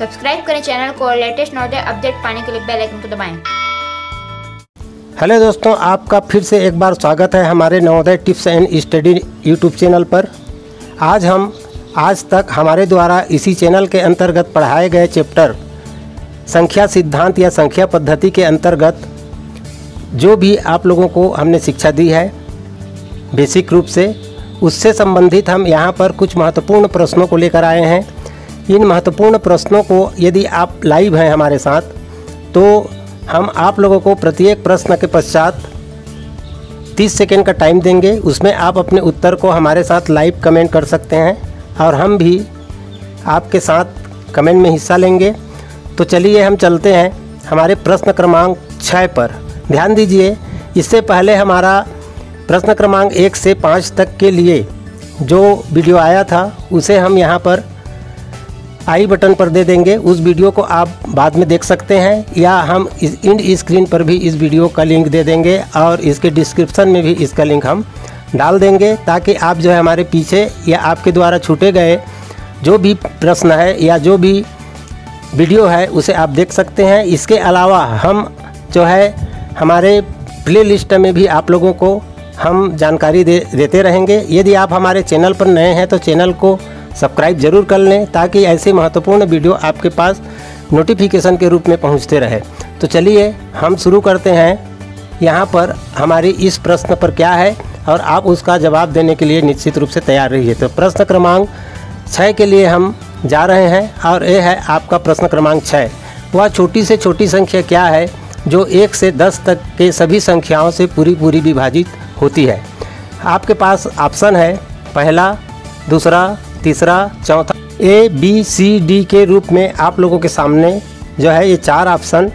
Subscribe करें channel को और लेटेस्ट नवोदय अपडेट पाने के लिए बेल आइकन को दबाएं। हेलो दोस्तों, आपका फिर से एक बार स्वागत है हमारे Navodaya tips and study YouTube channel पर। आज तक हमारे द्वारा इसी चैनल के अंतर्गत पढ़ाए गए चैप्टर संख्या सिद्धांत या संख्या पद्धति के अंतर्गत जो भी आप लोगों को हमने शिक्षा दी है बेसिक रूप से, उससे संबंधित हम यहाँ पर कुछ महत्वपूर्ण प्रश्नों को लेकर आए हैं। इन महत्वपूर्ण प्रश्नों को यदि आप लाइव हैं हमारे साथ, तो हम आप लोगों को प्रत्येक प्रश्न के पश्चात 30 सेकेंड का टाइम देंगे। उसमें आप अपने उत्तर को हमारे साथ लाइव कमेंट कर सकते हैं और हम भी आपके साथ कमेंट में हिस्सा लेंगे। तो चलिए हम चलते हैं हमारे प्रश्न क्रमांक 6 पर। ध्यान दीजिए, इससे पहले हमारा प्रश्न क्रमांक 1 से 5 तक के लिए जो वीडियो आया था उसे हम यहाँ पर आई बटन पर दे देंगे। उस वीडियो को आप बाद में देख सकते हैं, या हम इस इंड स्क्रीन पर भी इस वीडियो का लिंक दे देंगे और इसके डिस्क्रिप्शन में भी इसका लिंक हम डाल देंगे, ताकि आप जो है हमारे पीछे या आपके द्वारा छूटे गए जो भी प्रश्न है या जो भी वीडियो है उसे आप देख सकते हैं। इसके अलावा हम जो है हमारे प्ले लिस्ट में भी आप लोगों को हम जानकारी देते रहेंगे। यदि आप हमारे चैनल पर नए हैं तो चैनल को सब्सक्राइब जरूर कर लें, ताकि ऐसे महत्वपूर्ण वीडियो आपके पास नोटिफिकेशन के रूप में पहुंचते रहे। तो चलिए हम शुरू करते हैं। यहाँ पर हमारी इस प्रश्न पर क्या है और आप उसका जवाब देने के लिए निश्चित रूप से तैयार रहिए। तो प्रश्न क्रमांक 6 के लिए हम जा रहे हैं और ये है आपका प्रश्न क्रमांक 6। वह छोटी से छोटी संख्या क्या है जो 1 से 10 तक के सभी संख्याओं से पूरी विभाजित होती है? आपके पास ऑप्शन है पहला, दूसरा, तीसरा, चौथा। A, B, C, D के रूप में आप लोगों के सामने जो है ये 4 ऑप्शन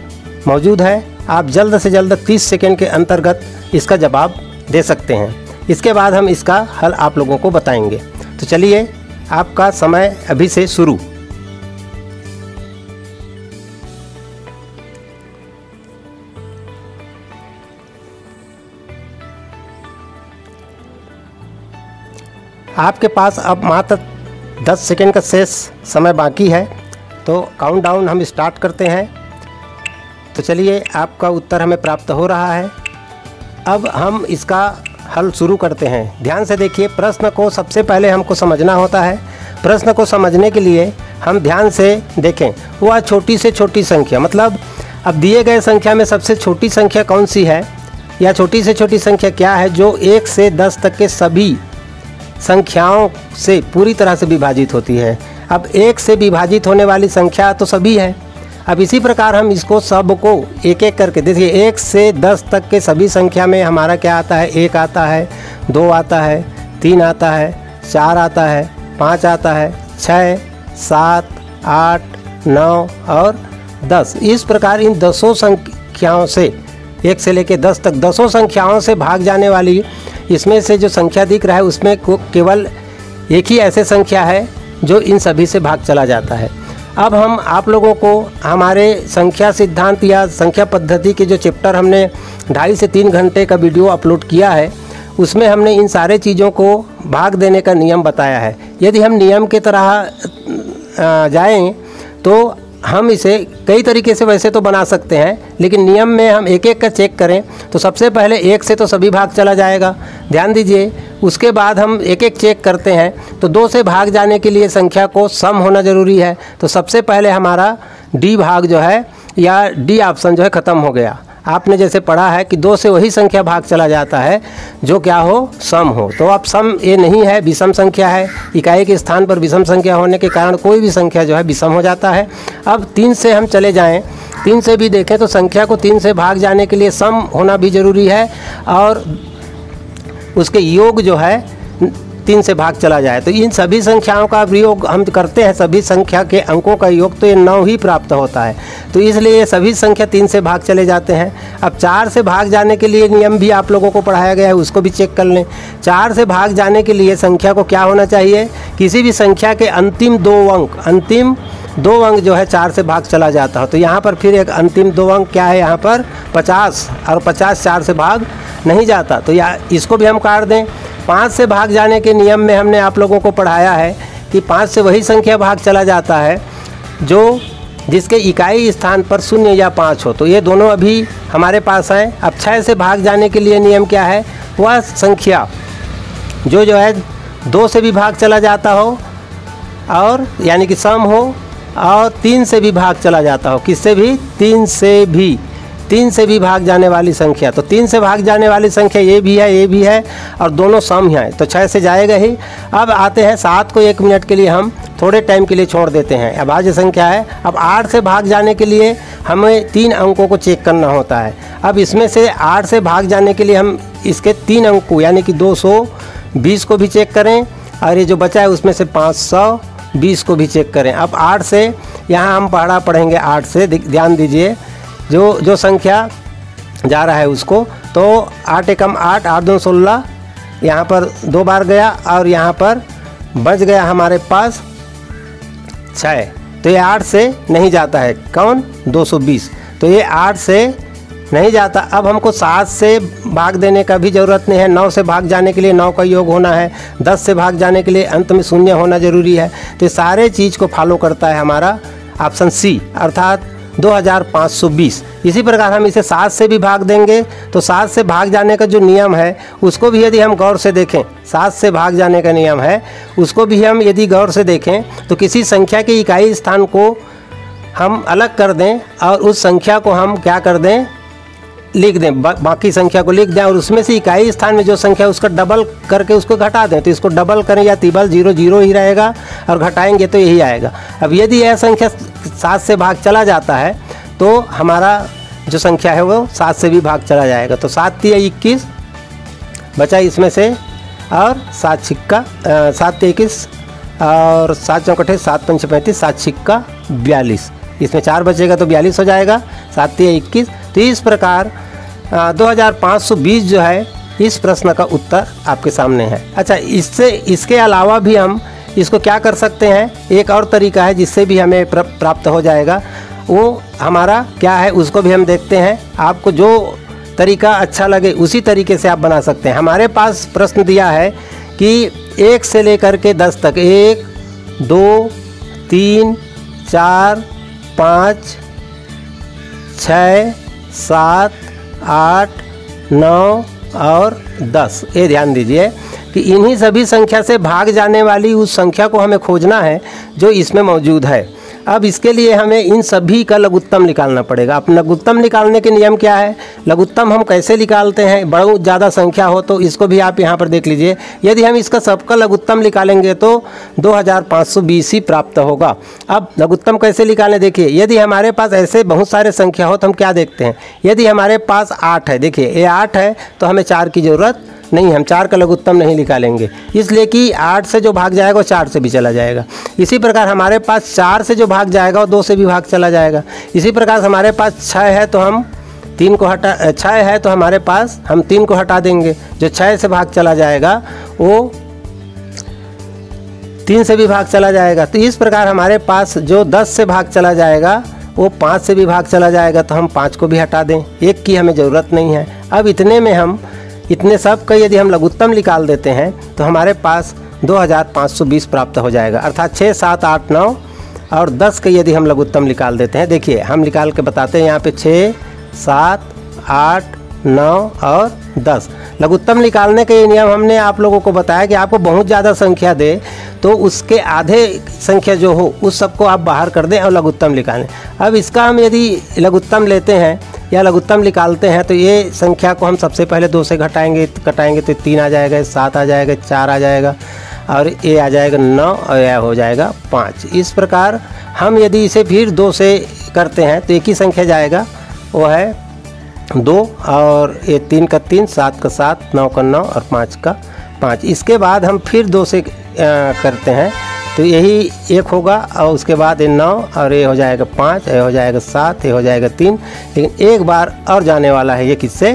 मौजूद है। आप जल्द से जल्द 30 सेकेंड के अंतर्गत इसका जवाब दे सकते हैं। इसके बाद हम इसका हल आप लोगों को बताएंगे। तो चलिए, आपका समय अभी से शुरू। आपके पास अब मात्र 10 सेकेंड का शेष समय बाकी है, तो काउंटडाउन हम स्टार्ट करते हैं। तो चलिए, आपका उत्तर हमें प्राप्त हो रहा है। अब हम इसका हल शुरू करते हैं। ध्यान से देखिए, प्रश्न को सबसे पहले हमको समझना होता है। प्रश्न को समझने के लिए हम ध्यान से देखें। वह छोटी से छोटी संख्या, मतलब अब दिए गए संख्या में सबसे छोटी संख्या कौन सी है, या छोटी से छोटी संख्या क्या है जो 1 से 10 तक के सभी संख्याओं से पूरी तरह से विभाजित होती है। अब 1 से विभाजित होने वाली संख्या तो सभी है। अब इसी प्रकार हम इसको सबको एक एक करके देखिए। 1 से 10 तक के सभी संख्या में हमारा क्या आता है? 1 आता है, 2 आता है, 3 आता है, 4 आता है, 5 आता है, 6, 7, 8, 9 और 10। इस प्रकार इन 10 संख्याओं से 1 से लेकर 10 तक 10 संख्याओं से भाग जाने वाली इसमें से जो संख्या दिख रहा है उसमें केवल एक ही ऐसे संख्या है जो इन सभी से भाग चला जाता है। अब हम आप लोगों को हमारे संख्या सिद्धांत या संख्या पद्धति के जो चैप्टर हमने 2.5 से 3 घंटे का वीडियो अपलोड किया है, उसमें हमने इन सारे चीज़ों को भाग देने का नियम बताया है। यदि हम नियम के तरह जाएं तो हम इसे कई तरीके से वैसे तो बना सकते हैं, लेकिन नियम में हम एक एक का चेक करें तो सबसे पहले 1 से तो सभी भाग चला जाएगा। ध्यान दीजिए, उसके बाद हम एक एक चेक करते हैं तो 2 से भाग जाने के लिए संख्या को सम होना ज़रूरी है। तो सबसे पहले हमारा डी भाग जो है या डी ऑप्शन जो है ख़त्म हो गया। आपने जैसे पढ़ा है कि 2 से वही संख्या भाग चला जाता है जो क्या हो? सम हो। तो अब सम ये नहीं है, विषम संख्या है। इकाई के स्थान पर विषम संख्या होने के कारण कोई भी संख्या जो है विषम हो जाता है। अब 3 से हम चले जाएं, 3 से भी देखें तो संख्या को 3 से भाग जाने के लिए सम होना भी ज़रूरी है और उसके योग जो है 3 से भाग चला जाए। तो इन सभी संख्याओं का योग हम करते हैं, सभी संख्या के अंकों का योग, तो ये 9 ही प्राप्त होता है। तो इसलिए ये सभी संख्या 3 से भाग चले जाते हैं। अब 4 से भाग जाने के लिए नियम भी आप लोगों को पढ़ाया गया है, उसको भी चेक कर लें। 4 से भाग जाने के लिए संख्या को क्या होना चाहिए? किसी भी संख्या के अंतिम 2 अंक जो है 4 से भाग चला जाता है। तो यहाँ पर फिर एक अंतिम 2 अंक क्या है? यहाँ पर 50, और 50 4 से भाग नहीं जाता, तो इसको भी हम काट दें। 5 से भाग जाने के नियम में हमने आप लोगों को पढ़ाया है कि 5 से वही संख्या भाग चला जाता है जो जिसके इकाई स्थान पर 0 या 5 हो। तो ये दोनों अभी हमारे पास हैं। अब 6 से भाग जाने के लिए नियम क्या है? वह संख्या जो है 2 से भी भाग चला जाता हो और यानी कि सम हो, और 3 से भी भाग चला जाता हो। किससे भी? 3 से भी भाग जाने वाली संख्या। तो 3 से भाग जाने वाली संख्या ये भी है और दोनों सम हैं, तो 6 से जाएगा ही। अब आते हैं 7 को 1 मिनट के लिए हम थोड़े टाइम के लिए छोड़ देते हैं। अब अभाज्य संख्या है। अब 8 से भाग जाने के लिए हमें 3 अंकों को चेक करना होता है। अब इसमें से 8 से भाग जाने के लिए हम इसके 3 अंकों यानी कि 220 को भी चेक करें, और ये जो बचा है उसमें से 520 को भी चेक करें। अब 8 से यहाँ हम पढ़ेंगे 8 से, ध्यान दीजिए जो संख्या जा रहा है उसको। तो 8 एकम 8, 8 दूनी 16, यहाँ पर 2 बार गया और यहाँ पर बच गया हमारे पास 6। तो ये 8 से नहीं जाता है। कौन? 220। तो ये 8 से नहीं जाता। अब हमको 7 से भाग देने का भी ज़रूरत नहीं है। 9 से भाग जाने के लिए 9 का योग होना है। 10 से भाग जाने के लिए अंत में 0 होना ज़रूरी है। तो ये सारे चीज़ को फॉलो करता है हमारा ऑप्शन सी, अर्थात 2520। इसी प्रकार हम इसे 7 से भी भाग देंगे तो 7 से भाग जाने का जो नियम है उसको भी यदि हम गौर से देखें, 7 से भाग जाने का नियम है उसको भी हम यदि गौर से देखें तो किसी संख्या के इकाई स्थान को हम अलग कर दें और उस संख्या को हम क्या कर दें? लिख दें, बाकी संख्या को लिख दें, और उसमें से इकाई स्थान में जो संख्या है उसका डबल करके उसको घटा दें। तो इसको डबल करें या तिबल 0 0 ही रहेगा और घटाएंगे तो यही आएगा। अब यदि यह संख्या 7 से भाग चला जाता है तो हमारा जो संख्या है वो 7 से भी भाग चला जाएगा। तो 7 3 21 बचा इसमें से, और 7 छिक्का 7 21 और 7 चौकटे 7 पंच 35, 7 छिक्का 42। इसमें 4 बचेगा तो 42 हो जाएगा। 7 3 21। तो इस प्रकार 2520 जो है इस प्रश्न का उत्तर आपके सामने है। अच्छा, इसके अलावा भी हम इसको क्या कर सकते हैं? एक और तरीका है जिससे भी हमें प्राप्त हो जाएगा। वो हमारा क्या है उसको भी हम देखते हैं। आपको जो तरीका अच्छा लगे उसी तरीके से आप बना सकते हैं। हमारे पास प्रश्न दिया है कि 1 से लेकर के 10 तक 1 2 3 4 5 6 7 8 9 और 10। ये ध्यान दीजिए कि इन्हीं सभी संख्या से भाग जाने वाली उस संख्या को हमें खोजना है जो इसमें मौजूद है। अब इसके लिए हमें इन सभी का लघुत्तम निकालना पड़ेगा। अब लघुत्तम निकालने के नियम क्या है? लघुत्तम हम कैसे निकालते हैं? बहुत ज़्यादा संख्या हो तो इसको भी आप यहाँ पर देख लीजिए। यदि हम इसका सबका लघुत्तम निकालेंगे तो 2520 ही प्राप्त होगा। अब लघुत्तम कैसे निकालें? देखिए, यदि हमारे पास ऐसे बहुत सारे संख्या हो तो हम क्या देखते हैं? यदि हमारे पास 8 है, देखिए ये 8 है तो हमें 4 की ज़रूरत नहीं, हम 4 का लघुत्तम नहीं निकालेंगे, इसलिए कि 8 से जो भाग जाएगा वो 4 से भी चला जाएगा। इसी प्रकार हमारे पास 4 से जो भाग जाएगा वो 2 से भी भाग चला जाएगा। इसी प्रकार हमारे पास 6 है तो हम 3 को 6 है तो हमारे पास हम 3 को हटा देंगे। जो 6 से भाग चला जाएगा वो 3 से भी भाग चला जाएगा। तो इस प्रकार हमारे पास जो 10 से भाग चला जाएगा वो 5 से भी भाग चला जाएगा, तो हम 5 को भी हटा दें, 1 की हमें ज़रूरत नहीं है। अब इतने में हम इतने सब का यदि हम लघुत्तम निकाल देते हैं तो हमारे पास 2520 प्राप्त हो जाएगा, अर्थात 6 7 8 9 और 10 के यदि हम लघुत्तम निकाल देते हैं। देखिए हम निकाल के बताते हैं यहाँ पे 6 7 8 9 और 10। लघुत्तम निकालने के ये नियम हमने आप लोगों को बताया कि आपको बहुत ज़्यादा संख्या दे तो उसके आधे संख्या जो हो उस सबको आप बाहर कर दें और लघुत्तम निकालें। अब इसका हम यदि लघुत्तम लेते हैं या लघुत्तम निकालते हैं तो ये संख्या को हम सबसे पहले 2 से घटाएंगे तो 3 आ जाएगा, 7 आ जाएगा, 4 आ जाएगा और ये आ जाएगा 9 और यह हो जाएगा 5। इस प्रकार हम यदि इसे फिर 2 से करते हैं तो एक ही संख्या जाएगा, वो है 2 और ये 3 का 3, 7 का 7, 9 का 9 और 5 का 5। इसके बाद हम फिर 2 से करते हैं तो यही 1 होगा और उसके बाद ये 9 और ये हो जाएगा 5, ये हो जाएगा 7, ये हो जाएगा 3। लेकिन एक बार और जाने वाला है ये किससे?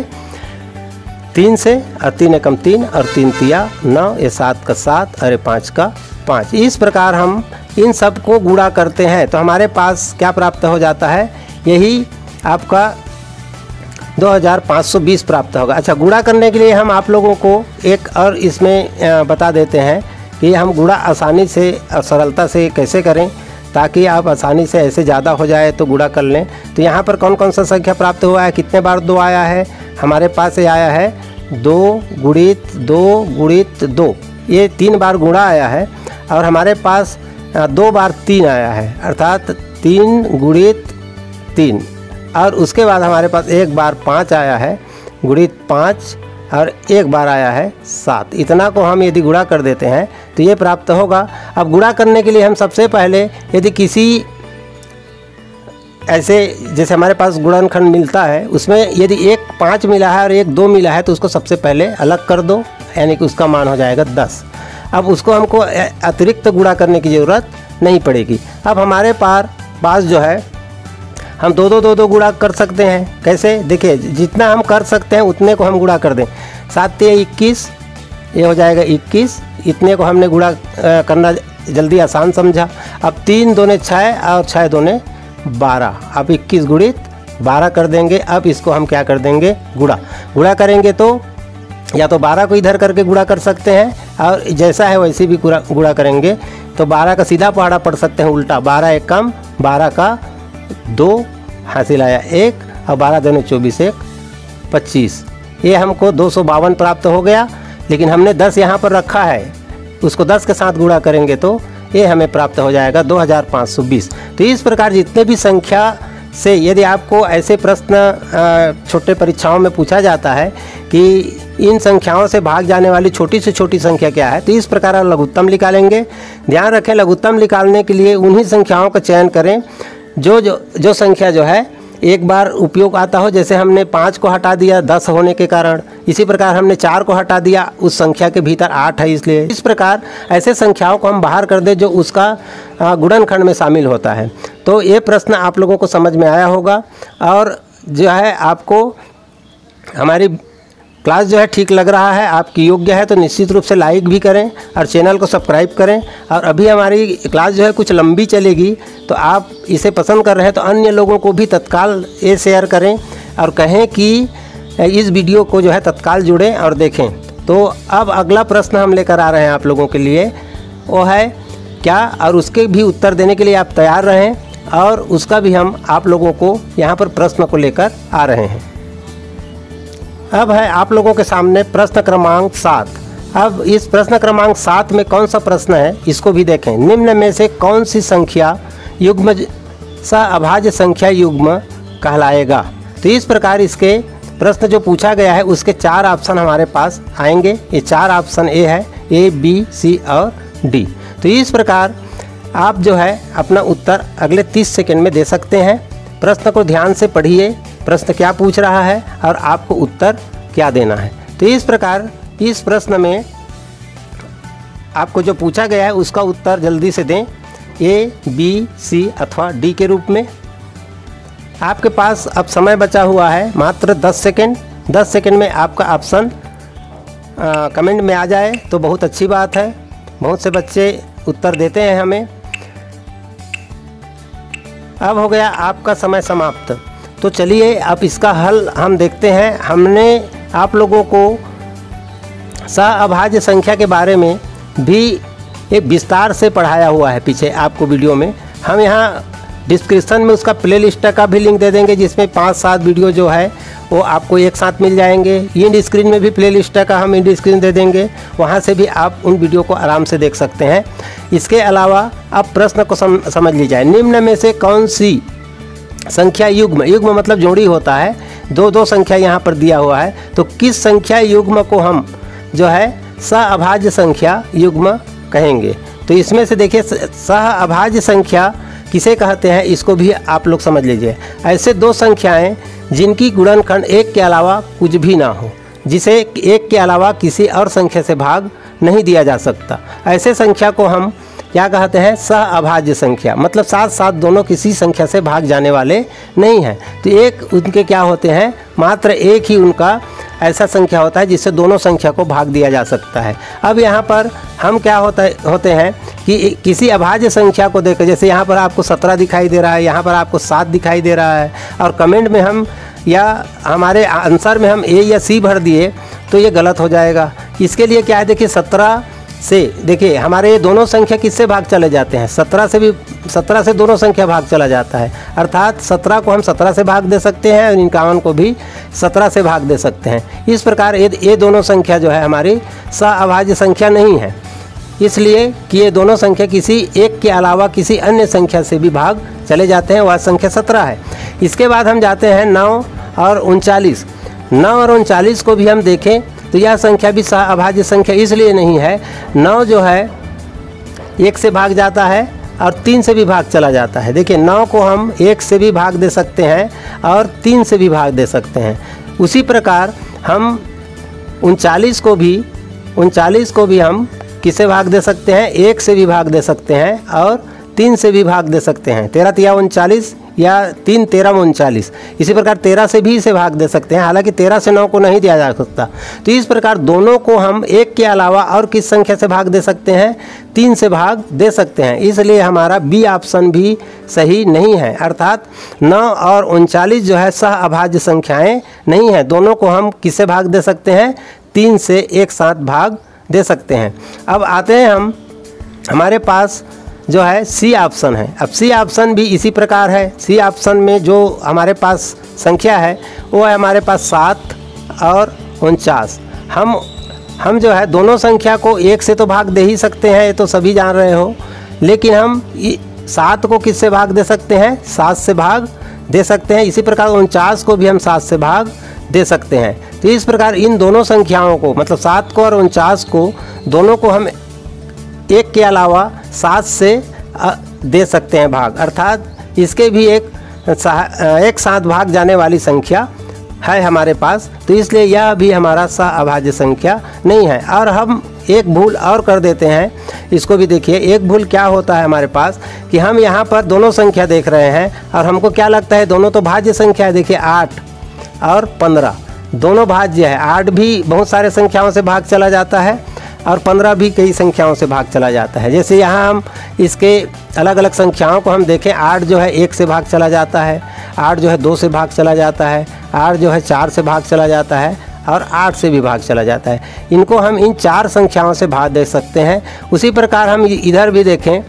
3 से, और 3 एकम 3 और 3 तिया 9, ये 7 का 7 और ये 5 का 5। इस प्रकार हम इन सब को गुणा करते हैं तो हमारे पास क्या प्राप्त हो जाता है? यही आपका 2520 प्राप्त होगा। अच्छा, गुणा करने के लिए हम आप लोगों को एक और इसमें बता देते हैं कि हम गुणा आसानी से और सरलता से कैसे करें। ताकि आप आसानी से ऐसे ज़्यादा हो जाए तो गुणा कर लें। तो यहाँ पर कौन कौन सा संख्या प्राप्त हुआ है, कितने बार 2 आया है, हमारे पास ये आया है 2 गुणित 2 गुणित 2, ये 3 बार गुणा आया है। और हमारे पास 2 बार 3 आया है, अर्थात 3 गुणित 3। और उसके बाद हमारे पास 1 बार 5 आया है, गुणित 5, और 1 बार आया है 7। इतना को हम यदि गुणा कर देते हैं तो ये प्राप्त होगा। अब गुणा करने के लिए हम सबसे पहले यदि किसी ऐसे जैसे हमारे पास गुणनखंड मिलता है, उसमें यदि 1 5 मिला है और 1 2 मिला है तो उसको सबसे पहले अलग कर दो, यानी कि उसका मान हो जाएगा 10। अब उसको हमको अतिरिक्त गुणा करने की ज़रूरत नहीं पड़ेगी। अब हमारे पास जो है हम 2 गुणा कर सकते हैं। कैसे, देखिए जितना हम कर सकते हैं उतने को हम गुणा कर दें। 7 × 21, ये हो जाएगा 21। इतने को हमने गुणा करना जल्दी आसान समझा। अब 3 दूने 6 और 6 दूने 12। अब 21 गुणित 12 कर देंगे। अब इसको हम क्या कर देंगे, गुणा करेंगे तो या तो 12 को इधर करके गुणा कर सकते हैं, और जैसा है वैसे भी गुणा करेंगे तो 12 का सीधा पहाड़ा पढ़ सकते हैं उल्टा। 12 एक कम 12 का 2 हासिल आया 1, और 12 दूने 24 1 25। ये हमको 252 प्राप्त हो गया। लेकिन हमने 10 यहाँ पर रखा है, उसको 10 के साथ गुणा करेंगे तो ये हमें प्राप्त हो जाएगा 2520। तो इस प्रकार जितने भी संख्या से यदि आपको ऐसे प्रश्न छोटे परीक्षाओं में पूछा जाता है कि इन संख्याओं से भाग जाने वाली छोटी से छोटी संख्या क्या है, तो इस प्रकार आप लघुत्तम निकालेंगे। ध्यान रखें, लघुत्तम निकालने के लिए उन्हीं संख्याओं का चयन करें जो संख्या जो है एक बार उपयोग आता हो। जैसे हमने 5 को हटा दिया 10 होने के कारण, इसी प्रकार हमने 4 को हटा दिया, उस संख्या के भीतर 8 है इसलिए। इस प्रकार ऐसे संख्याओं को हम बाहर कर दें जो उसका गुणनखंड में शामिल होता है। तो ये प्रश्न आप लोगों को समझ में आया होगा, और जो है आपको हमारी क्लास जो है ठीक लग रहा है, आपकी योग्य है तो निश्चित रूप से लाइक भी करें और चैनल को सब्सक्राइब करें। और अभी हमारी क्लास जो है कुछ लंबी चलेगी, तो आप इसे पसंद कर रहे हैं तो अन्य लोगों को भी तत्काल ये शेयर करें और कहें कि इस वीडियो को जो है तत्काल जुड़ें और देखें। तो अब अगला प्रश्न हम लेकर आ रहे हैं आप लोगों के लिए, वो है क्या, और उसके भी उत्तर देने के लिए आप तैयार रहें, और उसका भी हम आप लोगों को यहाँ पर प्रश्न को लेकर आ रहे हैं। अब है आप लोगों के सामने प्रश्न क्रमांक 7। अब इस प्रश्न क्रमांक 7 में कौन सा प्रश्न है इसको भी देखें। निम्न में से कौन सी संख्या युग्म अभाज्य संख्या युग्म कहलाएगा। तो इस प्रकार इसके प्रश्न जो पूछा गया है उसके 4 ऑप्शन हमारे पास आएंगे। ये 4 ऑप्शन ए है, A, B, C और D। तो इस प्रकार आप जो है अपना उत्तर अगले 30 सेकंड में दे सकते हैं। प्रश्न को ध्यान से पढ़िए, प्रश्न क्या पूछ रहा है और आपको उत्तर क्या देना है। तो इस प्रकार इस प्रश्न में आपको जो पूछा गया है उसका उत्तर जल्दी से दें, A, B, C अथवा D के रूप में। आपके पास अब समय बचा हुआ है मात्र 10 सेकंड। 10 सेकंड में आपका ऑप्शन कमेंट में आ जाए तो बहुत अच्छी बात है। बहुत से बच्चे उत्तर देते हैं हमें। अब हो गया आपका समय समाप्त। तो चलिए अब इसका हल हम देखते हैं। हमने आप लोगों को सहअभाज्य संख्या के बारे में भी एक विस्तार से पढ़ाया हुआ है पीछे आपको वीडियो में। हम यहाँ डिस्क्रिप्शन में उसका प्लेलिस्ट का भी लिंक दे देंगे, जिसमें 5-7 वीडियो जो है वो आपको एक साथ मिल जाएंगे। इंड स्क्रीन में भी प्लेलिस्ट का हम इंड स्क्रीन दे देंगे, वहाँ से भी आप उन वीडियो को आराम से देख सकते हैं। इसके अलावा अब प्रश्न को समझ लीजिए। निम्न में से कौन सी संख्या युग्म मतलब जोड़ी होता है, 2 संख्या यहाँ पर दिया हुआ है, तो किस संख्या युग्म को हम जो है सहअभाज्य संख्या युग्म कहेंगे। तो इसमें से देखिए सहअभाज्य संख्या किसे कहते हैं इसको भी आप लोग समझ लीजिए। ऐसे 2 संख्याएं जिनकी गुणनखंड 1 के अलावा कुछ भी ना हो, जिसे 1 के अलावा किसी और संख्या से भाग नहीं दिया जा सकता, ऐसे संख्या को हम क्या कहते हैं, सहअभाज्य संख्या। मतलब साथ साथ दोनों किसी संख्या से भाग जाने वाले नहीं हैं। तो एक उनके क्या होते हैं, मात्र एक ही उनका ऐसा संख्या होता है जिससे दोनों संख्या को भाग दिया जा सकता है। अब यहाँ पर हम क्या होते हैं कि किसी अभाज्य संख्या को देखकर, जैसे यहाँ पर आपको 17 दिखाई दे रहा है, यहाँ पर आपको 7 दिखाई दे रहा है, और कमेंट में हम या हमारे आंसर में हम A या C भर दिए तो ये गलत हो जाएगा। इसके लिए क्या है, देखिए 17 से, देखिए हमारे ये दोनों संख्या किससे भाग चले जाते हैं, 17 से दोनों संख्या भाग चला जाता है। अर्थात 17 को हम 17 से भाग दे सकते हैं और 51 को भी 17 से भाग दे सकते हैं। इस प्रकार ये दोनों संख्या जो है हमारी सअभाज्य संख्या नहीं है, इसलिए कि ये दोनों संख्या किसी एक के अलावा किसी अन्य संख्या से भी भाग चले जाते हैं, वह संख्या 17 है। इसके बाद हम जाते हैं 9 और 39। 9 और 39 को भी हम देखें तो यह संख्या भी सअभाज्य संख्या इसलिए नहीं है, 9 जो है 1 से भाग जाता है और 3 से भी भाग चला जाता है। देखिए 9 को हम 1 से भी भाग दे सकते हैं और 3 से भी भाग दे सकते हैं। उसी प्रकार हम 39 को भी हम किससे भाग दे सकते हैं, 1 से भी भाग दे सकते हैं और 3 से भी भाग दे सकते हैं। 13 तिया 39 या 3 13 39। इसी प्रकार 13 से भी इसे भाग दे सकते हैं, हालांकि 13 से 9 को नहीं दिया जा सकता। तो इस प्रकार दोनों को हम 1 के अलावा और किस संख्या से भाग दे सकते हैं, 3 से भाग दे सकते हैं। इसलिए हमारा बी ऑप्शन भी सही नहीं है। अर्थात 9 और 39 जो है सअभाज्य संख्याएँ नहीं हैं। दोनों को हम किससे भाग दे सकते हैं, 3 से एक साथ भाग दे सकते हैं। अब आते हैं हम, हमारे पास जो है सी ऑप्शन है। अब सी ऑप्शन भी इसी प्रकार है। सी ऑप्शन में जो हमारे पास संख्या है वो है हमारे पास 7 और 49। हम जो है दोनों संख्या को 1 से तो भाग दे ही सकते हैं, ये तो सभी जान रहे हो, लेकिन हम 7 को किससे भाग दे सकते हैं, 7 से भाग दे सकते हैं। इसी प्रकार 49 को भी हम 7 से भाग दे सकते हैं। तो इस प्रकार इन दोनों संख्याओं को, मतलब 7 को और 49 को, दोनों को हम 1 के अलावा 7 से दे सकते हैं भाग। अर्थात इसके भी एक साथ भाग जाने वाली संख्या है हमारे पास, तो इसलिए यह भी हमारा सअभाज्य संख्या नहीं है। और हम एक भूल और कर देते हैं, इसको भी देखिए। एक भूल क्या होता है हमारे पास कि हम यहाँ पर दोनों संख्या देख रहे हैं और हमको क्या लगता है दोनों तो भाज्य संख्या है। देखिए 8 और 15 दोनों भाज्य है। 8 भी बहुत सारे संख्याओं से भाग चला जाता है और 15 भी कई संख्याओं से भाग चला जाता है। जैसे यहाँ हम इसके अलग अलग संख्याओं को हम देखें, 8 जो है 1 से भाग चला जाता है, 8 जो है 2 से भाग चला जाता है, 8 जो है 4 से भाग चला जाता है और 8 से भी भाग चला जाता है। इनको हम इन 4 संख्याओं से भाग दे सकते हैं। उसी प्रकार हम इधर भी देखें,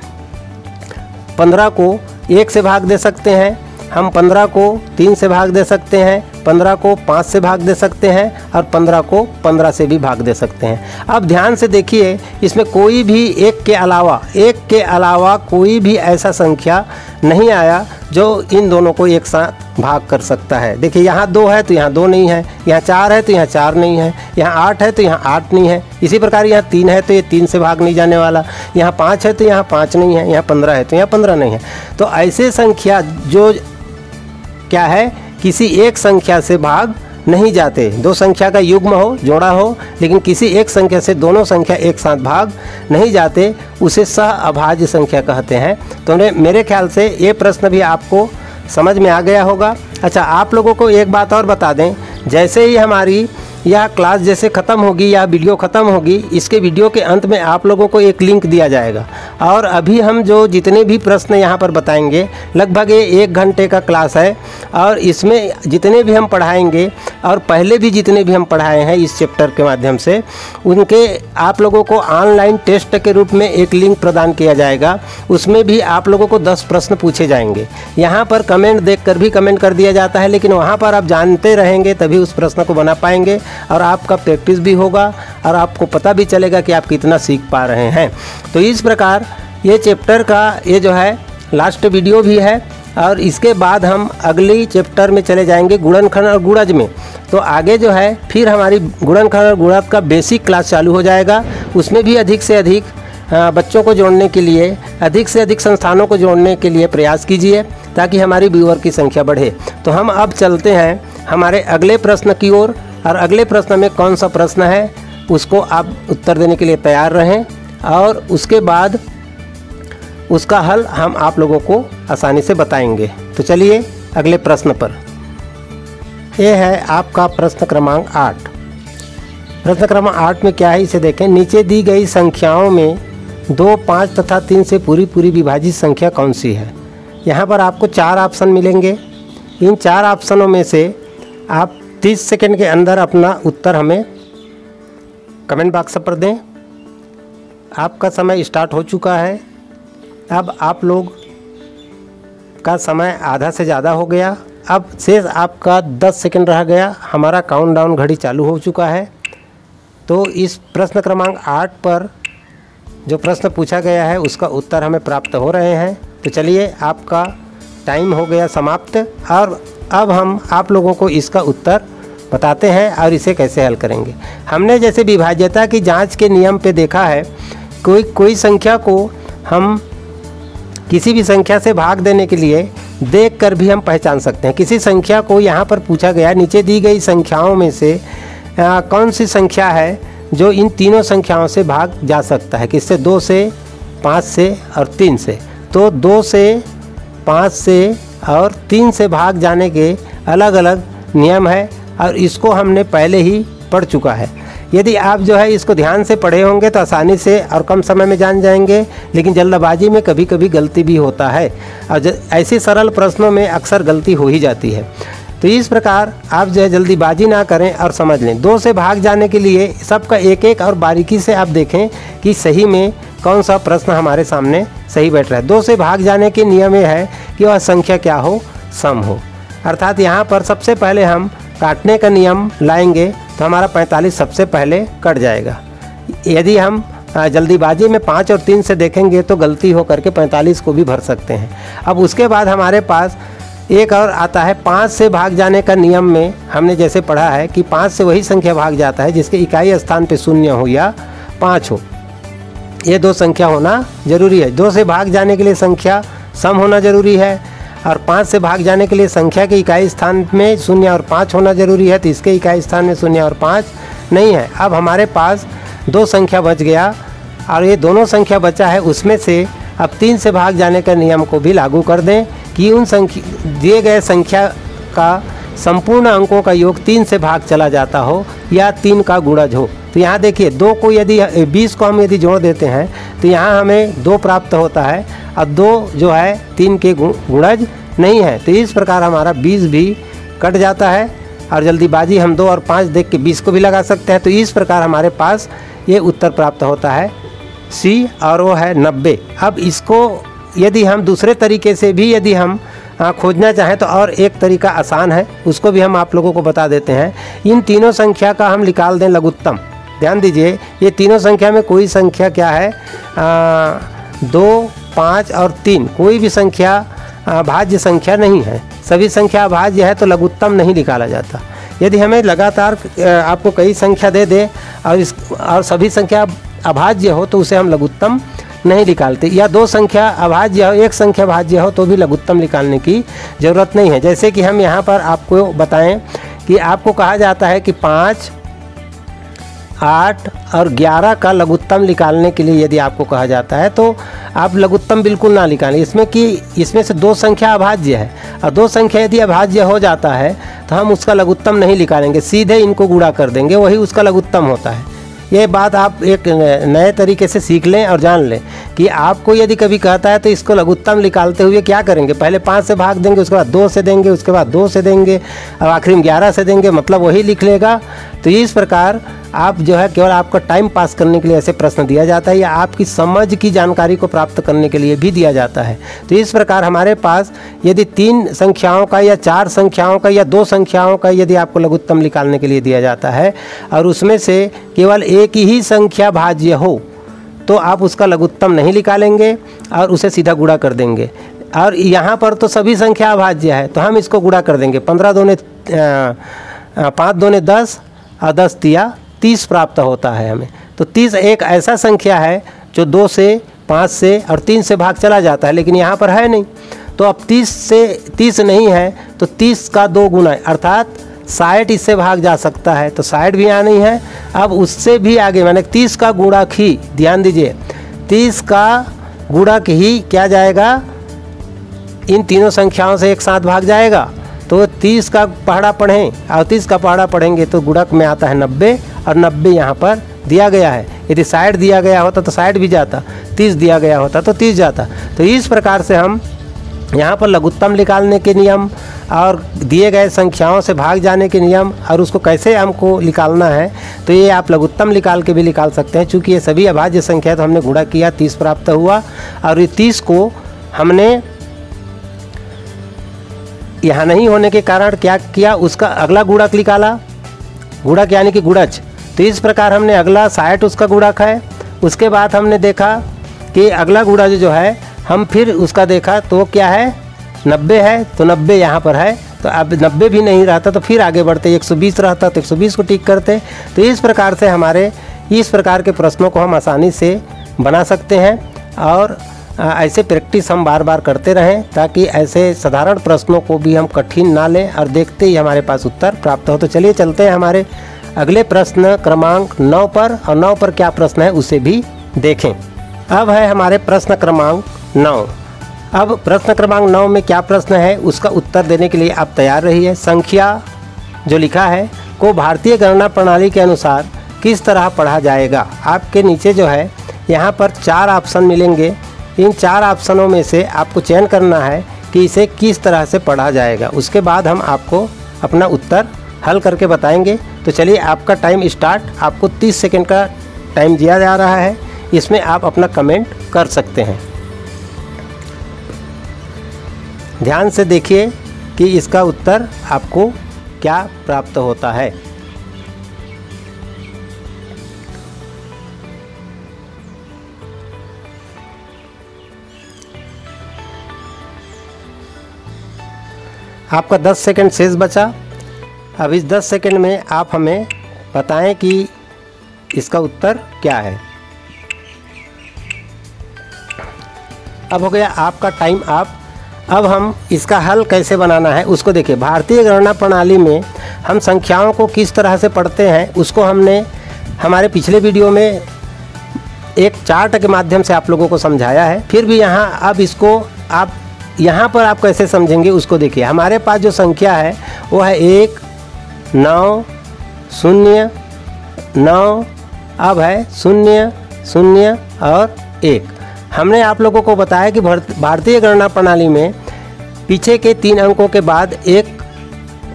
15 को 1 से भाग दे सकते हैं, हम 15 को 3 से भाग दे सकते हैं, 15 को 5 से भाग दे सकते हैं और 15 को 15 से भी भाग दे सकते हैं। अब ध्यान से देखिए, इसमें कोई भी 1 के अलावा कोई भी ऐसा संख्या नहीं आया जो इन दोनों को एक साथ भाग कर सकता है। देखिए यहाँ 2 है तो यहाँ 2 नहीं है, यहाँ 4 है तो यहाँ 4 नहीं है, यहाँ 8 है तो यहाँ 8 नहीं है। इसी प्रकार यहाँ 3 है तो ये 3 से भाग नहीं जाने वाला, यहाँ 5 है तो यहाँ 5 नहीं है, यहाँ 15 है तो यहाँ 15 नहीं है। तो ऐसे संख्या जो क्या है, किसी एक संख्या से भाग नहीं जाते। 2 संख्या का युग्म हो, जोड़ा हो, लेकिन किसी एक संख्या से दोनों संख्या एक साथ भाग नहीं जाते, उसे सअभाज्य संख्या कहते हैं। तो मेरे ख्याल से ये प्रश्न भी आपको समझ में आ गया होगा। अच्छा, आप लोगों को एक बात और बता दें, जैसे ही हमारी यह क्लास जैसे ख़त्म होगी या वीडियो ख़त्म होगी, इसके वीडियो के अंत में आप लोगों को एक लिंक दिया जाएगा और अभी हम जो जितने भी प्रश्न यहाँ पर बताएंगे, लगभग ये 1 घंटे का क्लास है और इसमें जितने भी हम पढ़ाएंगे और पहले भी जितने भी हम पढ़ाए हैं इस चैप्टर के माध्यम से, उनके आप लोगों को ऑनलाइन टेस्ट के रूप में एक लिंक प्रदान किया जाएगा। उसमें भी आप लोगों को 10 प्रश्न पूछे जाएंगे। यहाँ पर कमेंट देखकर भी कमेंट कर दिया जाता है, लेकिन वहाँ पर आप जानते रहेंगे तभी उस प्रश्न को बना पाएंगे और आपका प्रैक्टिस भी होगा और आपको पता भी चलेगा कि आप कितना सीख पा रहे हैं। तो इस प्रकार ये चैप्टर का ये जो है लास्ट वीडियो भी है और इसके बाद हम अगली चैप्टर में चले जाएंगे गुणनखंड और गुणज में। तो आगे जो है फिर हमारी गुणनखंड और गुणज का बेसिक क्लास चालू हो जाएगा। उसमें भी अधिक से अधिक बच्चों को जोड़ने के लिए, अधिक से अधिक संस्थानों को जोड़ने के लिए प्रयास कीजिए ताकि हमारी व्यूअर की संख्या बढ़े। तो हम अब चलते हैं हमारे अगले प्रश्न की ओर और अगले प्रश्न में कौन सा प्रश्न है उसको आप उत्तर देने के लिए तैयार रहें और उसके बाद उसका हल हम आप लोगों को आसानी से बताएंगे। तो चलिए अगले प्रश्न पर। यह है आपका प्रश्न क्रमांक 8। प्रश्न क्रमांक 8 में क्या है इसे देखें। नीचे दी गई संख्याओं में 2, 5 तथा 3 से पूरी विभाजित संख्या कौन सी है। यहाँ पर आपको 4 ऑप्शन मिलेंगे। इन 4 ऑप्शनों में से आप 30 सेकंड के अंदर अपना उत्तर हमें कमेंट बॉक्स पर दें। आपका समय स्टार्ट हो चुका है। अब आप लोग का समय आधा से ज़्यादा हो गया। अब शेष आपका 10 सेकंड रह गया। हमारा काउंटडाउन घड़ी चालू हो चुका है। तो इस प्रश्न क्रमांक 8 पर जो प्रश्न पूछा गया है उसका उत्तर हमें प्राप्त हो रहे हैं। तो चलिए, आपका टाइम हो गया समाप्त, और अब हम आप लोगों को इसका उत्तर बताते हैं और इसे कैसे हल करेंगे। हमने जैसे विभाज्यता की जांच के नियम पे देखा है, कोई संख्या को हम किसी भी संख्या से भाग देने के लिए देखकर भी हम पहचान सकते हैं। किसी संख्या को यहाँ पर पूछा गया, नीचे दी गई संख्याओं में से कौन सी संख्या है जो इन तीनों संख्याओं से भाग जा सकता है, किससे? 2 से, 5 से और 3 से। तो 2 से, 5 से और 3 से भाग जाने के अलग अलग नियम है, और इसको हमने पहले ही पढ़ चुका है। यदि आप जो है इसको ध्यान से पढ़े होंगे तो आसानी से और कम समय में जान जाएंगे, लेकिन जल्दबाजी में कभी कभी गलती भी होता है, और ऐसे सरल प्रश्नों में अक्सर गलती हो ही जाती है। तो इस प्रकार आप जो है जल्दीबाजी ना करें और समझ लें। 2 से भाग जाने के लिए सबका एक एक और बारीकी से आप देखें कि सही में कौन सा प्रश्न हमारे सामने सही बैठ रहा है। 2 से भाग जाने के नियम ये है कि वह संख्या क्या हो? सम हो। अर्थात यहाँ पर सबसे पहले हम काटने का नियम लाएंगे तो हमारा 45 सबसे पहले कट जाएगा। यदि हम जल्दीबाजी में 5 और 3 से देखेंगे तो गलती हो करके 45 को भी भर सकते हैं। अब उसके बाद हमारे पास एक और आता है 5 से भाग जाने का नियम में हमने जैसे पढ़ा है कि 5 से वही संख्या भाग जाता है जिसके इकाई स्थान पे 0 हो या 5 हो। ये 2 संख्या होना जरूरी है। 2 से भाग जाने के लिए संख्या सम होना जरूरी है, और 5 से भाग जाने के लिए संख्या के इकाई स्थान में 0 और 5 होना जरूरी है। तो इसके इकाई स्थान में 0 और 5 नहीं है। अब हमारे पास 2 संख्या बच गया, और ये दोनों संख्या बचा है, उसमें से अब 3 से भाग जाने का नियम को भी लागू कर दें कि उन दिए गए संख्या का संपूर्ण अंकों का योग 3 से भाग चला जाता हो या 3 का गुणज हो। तो यहाँ देखिए 2 को यदि 20 को हम यदि जोड़ देते हैं तो यहाँ हमें 2 प्राप्त होता है, और 2 जो है 3 के गुणज नहीं है। तो इस प्रकार हमारा 20 भी कट जाता है, और जल्दीबाजी हम 2 और 5 देख के 20 को भी लगा सकते हैं। तो इस प्रकार हमारे पास ये उत्तर प्राप्त होता है सी, और वो है 90। अब इसको यदि हम दूसरे तरीके से भी यदि हम खोजना चाहें तो और एक तरीका आसान है, उसको भी हम आप लोगों को बता देते हैं। इन तीनों संख्या का हम निकाल दें लघुत्तम। ध्यान दीजिए, ये तीनों संख्या में कोई संख्या क्या है? 2, 5 और 3 कोई भी संख्या भाज्य संख्या नहीं है। सभी संख्या अभाज्य है तो लघुत्तम नहीं निकाला जाता। यदि हमें लगातार आपको कई संख्या दे दे और सभी संख्या अभाज्य हो तो उसे हम लघुत्तम नहीं निकालते, या 2 संख्या अभाज्य हो, 1 संख्या भाज्य हो तो भी लघुत्तम निकालने की ज़रूरत नहीं है। जैसे कि हम यहाँ पर आपको बताएं कि आपको कहा जाता है कि 5, 8 और 11 का लघुत्तम निकालने के लिए यदि आपको कहा जाता है तो आप लघुत्तम बिल्कुल ना निकालें, इसमें से 2 संख्या अभाज्य है, और 2 संख्या यदि अभाज्य हो जाता है तो हम उसका लघुत्तम नहीं निकालेंगे, सीधे इनको गुणा कर देंगे, वही उसका लघुत्तम होता है। ये बात आप एक नए तरीके से सीख लें और जान लें कि आपको यदि कभी कहता है तो इसको लघुत्तम निकालते हुए क्या करेंगे? पहले 5 से भाग देंगे, उसके बाद 2 से देंगे, उसके बाद 2 से देंगे, और आखिरी में 11 से देंगे, मतलब वही लिख लेगा। तो इस प्रकार आप जो है केवल आपका टाइम पास करने के लिए ऐसे प्रश्न दिया जाता है, या आपकी समझ की जानकारी को प्राप्त करने के लिए भी दिया जाता है। तो इस प्रकार हमारे पास यदि 3 संख्याओं का या 4 संख्याओं का या 2 संख्याओं का यदि आपको लघुत्तम निकालने के लिए दिया जाता है, और उसमें से केवल एक ही संख्या भाज्य हो तो आप उसका लघुत्तम नहीं निकालेंगे और उसे सीधा गुणा कर देंगे। और यहाँ पर तो सभी संख्या अभाज्य है तो हम इसको गुणा कर देंगे। 5 दूने 10 और 10 तिया 30 प्राप्त होता है हमें। तो 30 एक ऐसा संख्या है जो 2 से, 5 से और 3 से भाग चला जाता है, लेकिन यहाँ पर है नहीं। तो अब 30 नहीं है तो 30 का 2 गुना, अर्थात 60 इससे भाग जा सकता है, तो 60 भी यहाँ नहीं है। अब उससे भी आगे मैंने 30 का गुणक ही, ध्यान दीजिए, 30 का गुणक ही क्या जाएगा? इन तीनों संख्याओं से एक साथ भाग जाएगा। तो 30 का पहाड़ा पढ़ें और 30 का पहाड़ा पढ़ेंगे तो गुणक में आता है 90, और 90 यहाँ पर दिया गया है। यदि 60 दिया गया होता तो 60 भी जाता, 30 दिया गया होता तो 30 जाता। तो इस प्रकार से हम यहाँ पर लघुत्तम निकालने के नियम और दिए गए संख्याओं से भाग जाने के नियम और उसको कैसे हमको निकालना है, तो ये आप लघुत्तम निकाल के भी निकाल सकते हैं। चूँकि ये सभी अभाज्य संख्या तो हमने गुणा किया, 30 प्राप्त हुआ और ये 30 को हमने यहाँ नहीं होने के कारण क्या किया, उसका अगला गुणक निकाला, गुणक यानी कि गुणज। तो इस प्रकार हमने अगला 60 उसका गुणक है। उसके बाद हमने देखा कि अगला गुणज जो है हम फिर उसका देखा तो क्या है 90 है, तो 90 यहाँ पर है। तो अब 90 भी नहीं रहता तो फिर आगे बढ़ते 120 रहता तो 120 को टिक करते। तो इस प्रकार से हमारे इस प्रकार के प्रश्नों को हम आसानी से बना सकते हैं और ऐसे प्रैक्टिस हम बार बार करते रहें ताकि ऐसे साधारण प्रश्नों को भी हम कठिन ना लें और देखते ही हमारे पास उत्तर प्राप्त हो। तो चलिए चलते हैं हमारे अगले प्रश्न क्रमांक 9 पर, और 9 पर क्या प्रश्न है उसे भी देखें। अब है हमारे प्रश्न क्रमांक 9। अब प्रश्न क्रमांक 9 में क्या प्रश्न है उसका उत्तर देने के लिए आप तैयार रहिए। संख्या जो लिखा है को भारतीय गणना प्रणाली के अनुसार किस तरह पढ़ा जाएगा। आपके नीचे जो है यहाँ पर 4 ऑप्शन मिलेंगे। इन 4 ऑप्शनों में से आपको चयन करना है कि इसे किस तरह से पढ़ा जाएगा। उसके बाद हम आपको अपना उत्तर हल करके बताएंगे। तो चलिए आपका टाइम स्टार्ट। आपको 30 सेकंड का टाइम दिया जा रहा है, इसमें आप अपना कमेंट कर सकते हैं। ध्यान से देखिए कि इसका उत्तर आपको क्या प्राप्त होता है। आपका 10 सेकंड शेष बचा। अब इस 10 सेकंड में आप हमें बताएं कि इसका उत्तर क्या है। अब हो गया आपका टाइम अप। अब हम इसका हल कैसे बनाना है उसको देखिए। भारतीय गणना प्रणाली में हम संख्याओं को किस तरह से पढ़ते हैं उसको हमने हमारे पिछले वीडियो में एक चार्ट के माध्यम से आप लोगों को समझाया है। फिर भी यहाँ अब इसको आप यहाँ पर आप कैसे समझेंगे उसको देखिए। हमारे पास जो संख्या है वो है 1 9 0 9। अब है 0 0 और 1। हमने आप लोगों को बताया कि भारतीय गणना प्रणाली में पीछे के 3 अंकों के बाद एक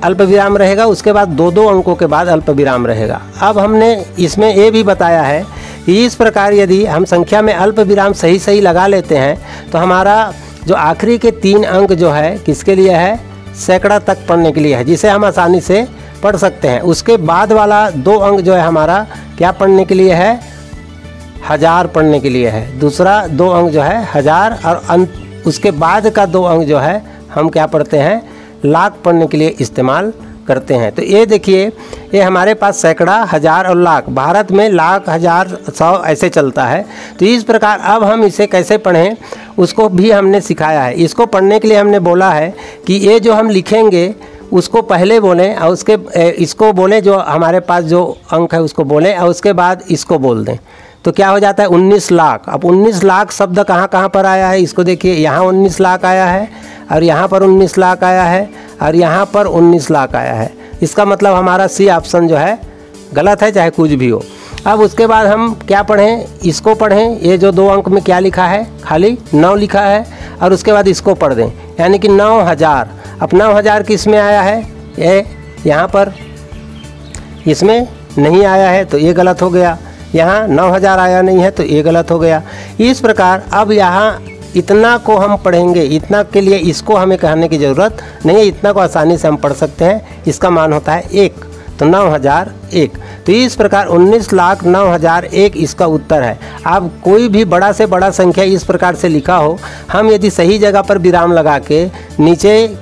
अल्प विराम रहेगा, उसके बाद 2-2 अंकों के बाद अल्प विराम रहेगा। अब हमने इसमें ये भी बताया है कि इस प्रकार यदि हम संख्या में अल्प विराम सही सही लगा लेते हैं तो हमारा जो आखिरी के 3 अंक जो है किसके लिए है, सैकड़ा तक पढ़ने के लिए है, जिसे हम आसानी से पढ़ सकते हैं। उसके बाद वाला 2 अंक जो है हमारा क्या पढ़ने के लिए है, 1000 पढ़ने के लिए है। दूसरा 2 अंक जो है 1000 और उसके बाद का 2 अंक जो है हम क्या पढ़ते हैं, लाख पढ़ने के लिए इस्तेमाल करते हैं। तो ये देखिए ये हमारे पास सैकड़ा, 1000 और लाख। भारत में लाख, 1000, 100 ऐसे चलता है। तो इस प्रकार अब हम इसे कैसे पढ़ें उसको भी हमने सिखाया है। इसको पढ़ने के लिए हमने बोला है कि ये जो हम लिखेंगे उसको पहले बोलें और उसके इसको बोलें, जो हमारे पास जो अंक है उसको बोलें और उसके बाद इसको बोल दें। तो क्या हो जाता है 19 लाख। अब 19 लाख शब्द कहाँ कहाँ पर आया है इसको देखिए। यहाँ 19 लाख आया है और यहाँ पर 19 लाख आया है और यहाँ पर 19 लाख आया है। इसका मतलब हमारा सी ऑप्शन जो है गलत है, चाहे कुछ भी हो। अब उसके बाद हम क्या पढ़ें, इसको पढ़ें। ये जो 2 अंक में क्या लिखा है, खाली 9 लिखा है और उसके बाद इसको पढ़ दें, यानी कि 9000। अब 9000 किस में आया है, ये यहाँ पर इसमें नहीं आया है तो ये गलत हो गया। यहाँ 9000 आया नहीं है तो ये गलत हो गया। इस प्रकार अब यहाँ इतना को हम पढ़ेंगे, इतना के लिए इसको हमें कहने की ज़रूरत नहीं है, इतना को आसानी से हम पढ़ सकते हैं। इसका मान होता है 1, तो 9001। तो इस प्रकार 19,09,001 इसका उत्तर है। अब कोई भी बड़ा से बड़ा संख्या इस प्रकार से लिखा हो, हम यदि सही जगह पर विराम लगा के नीचे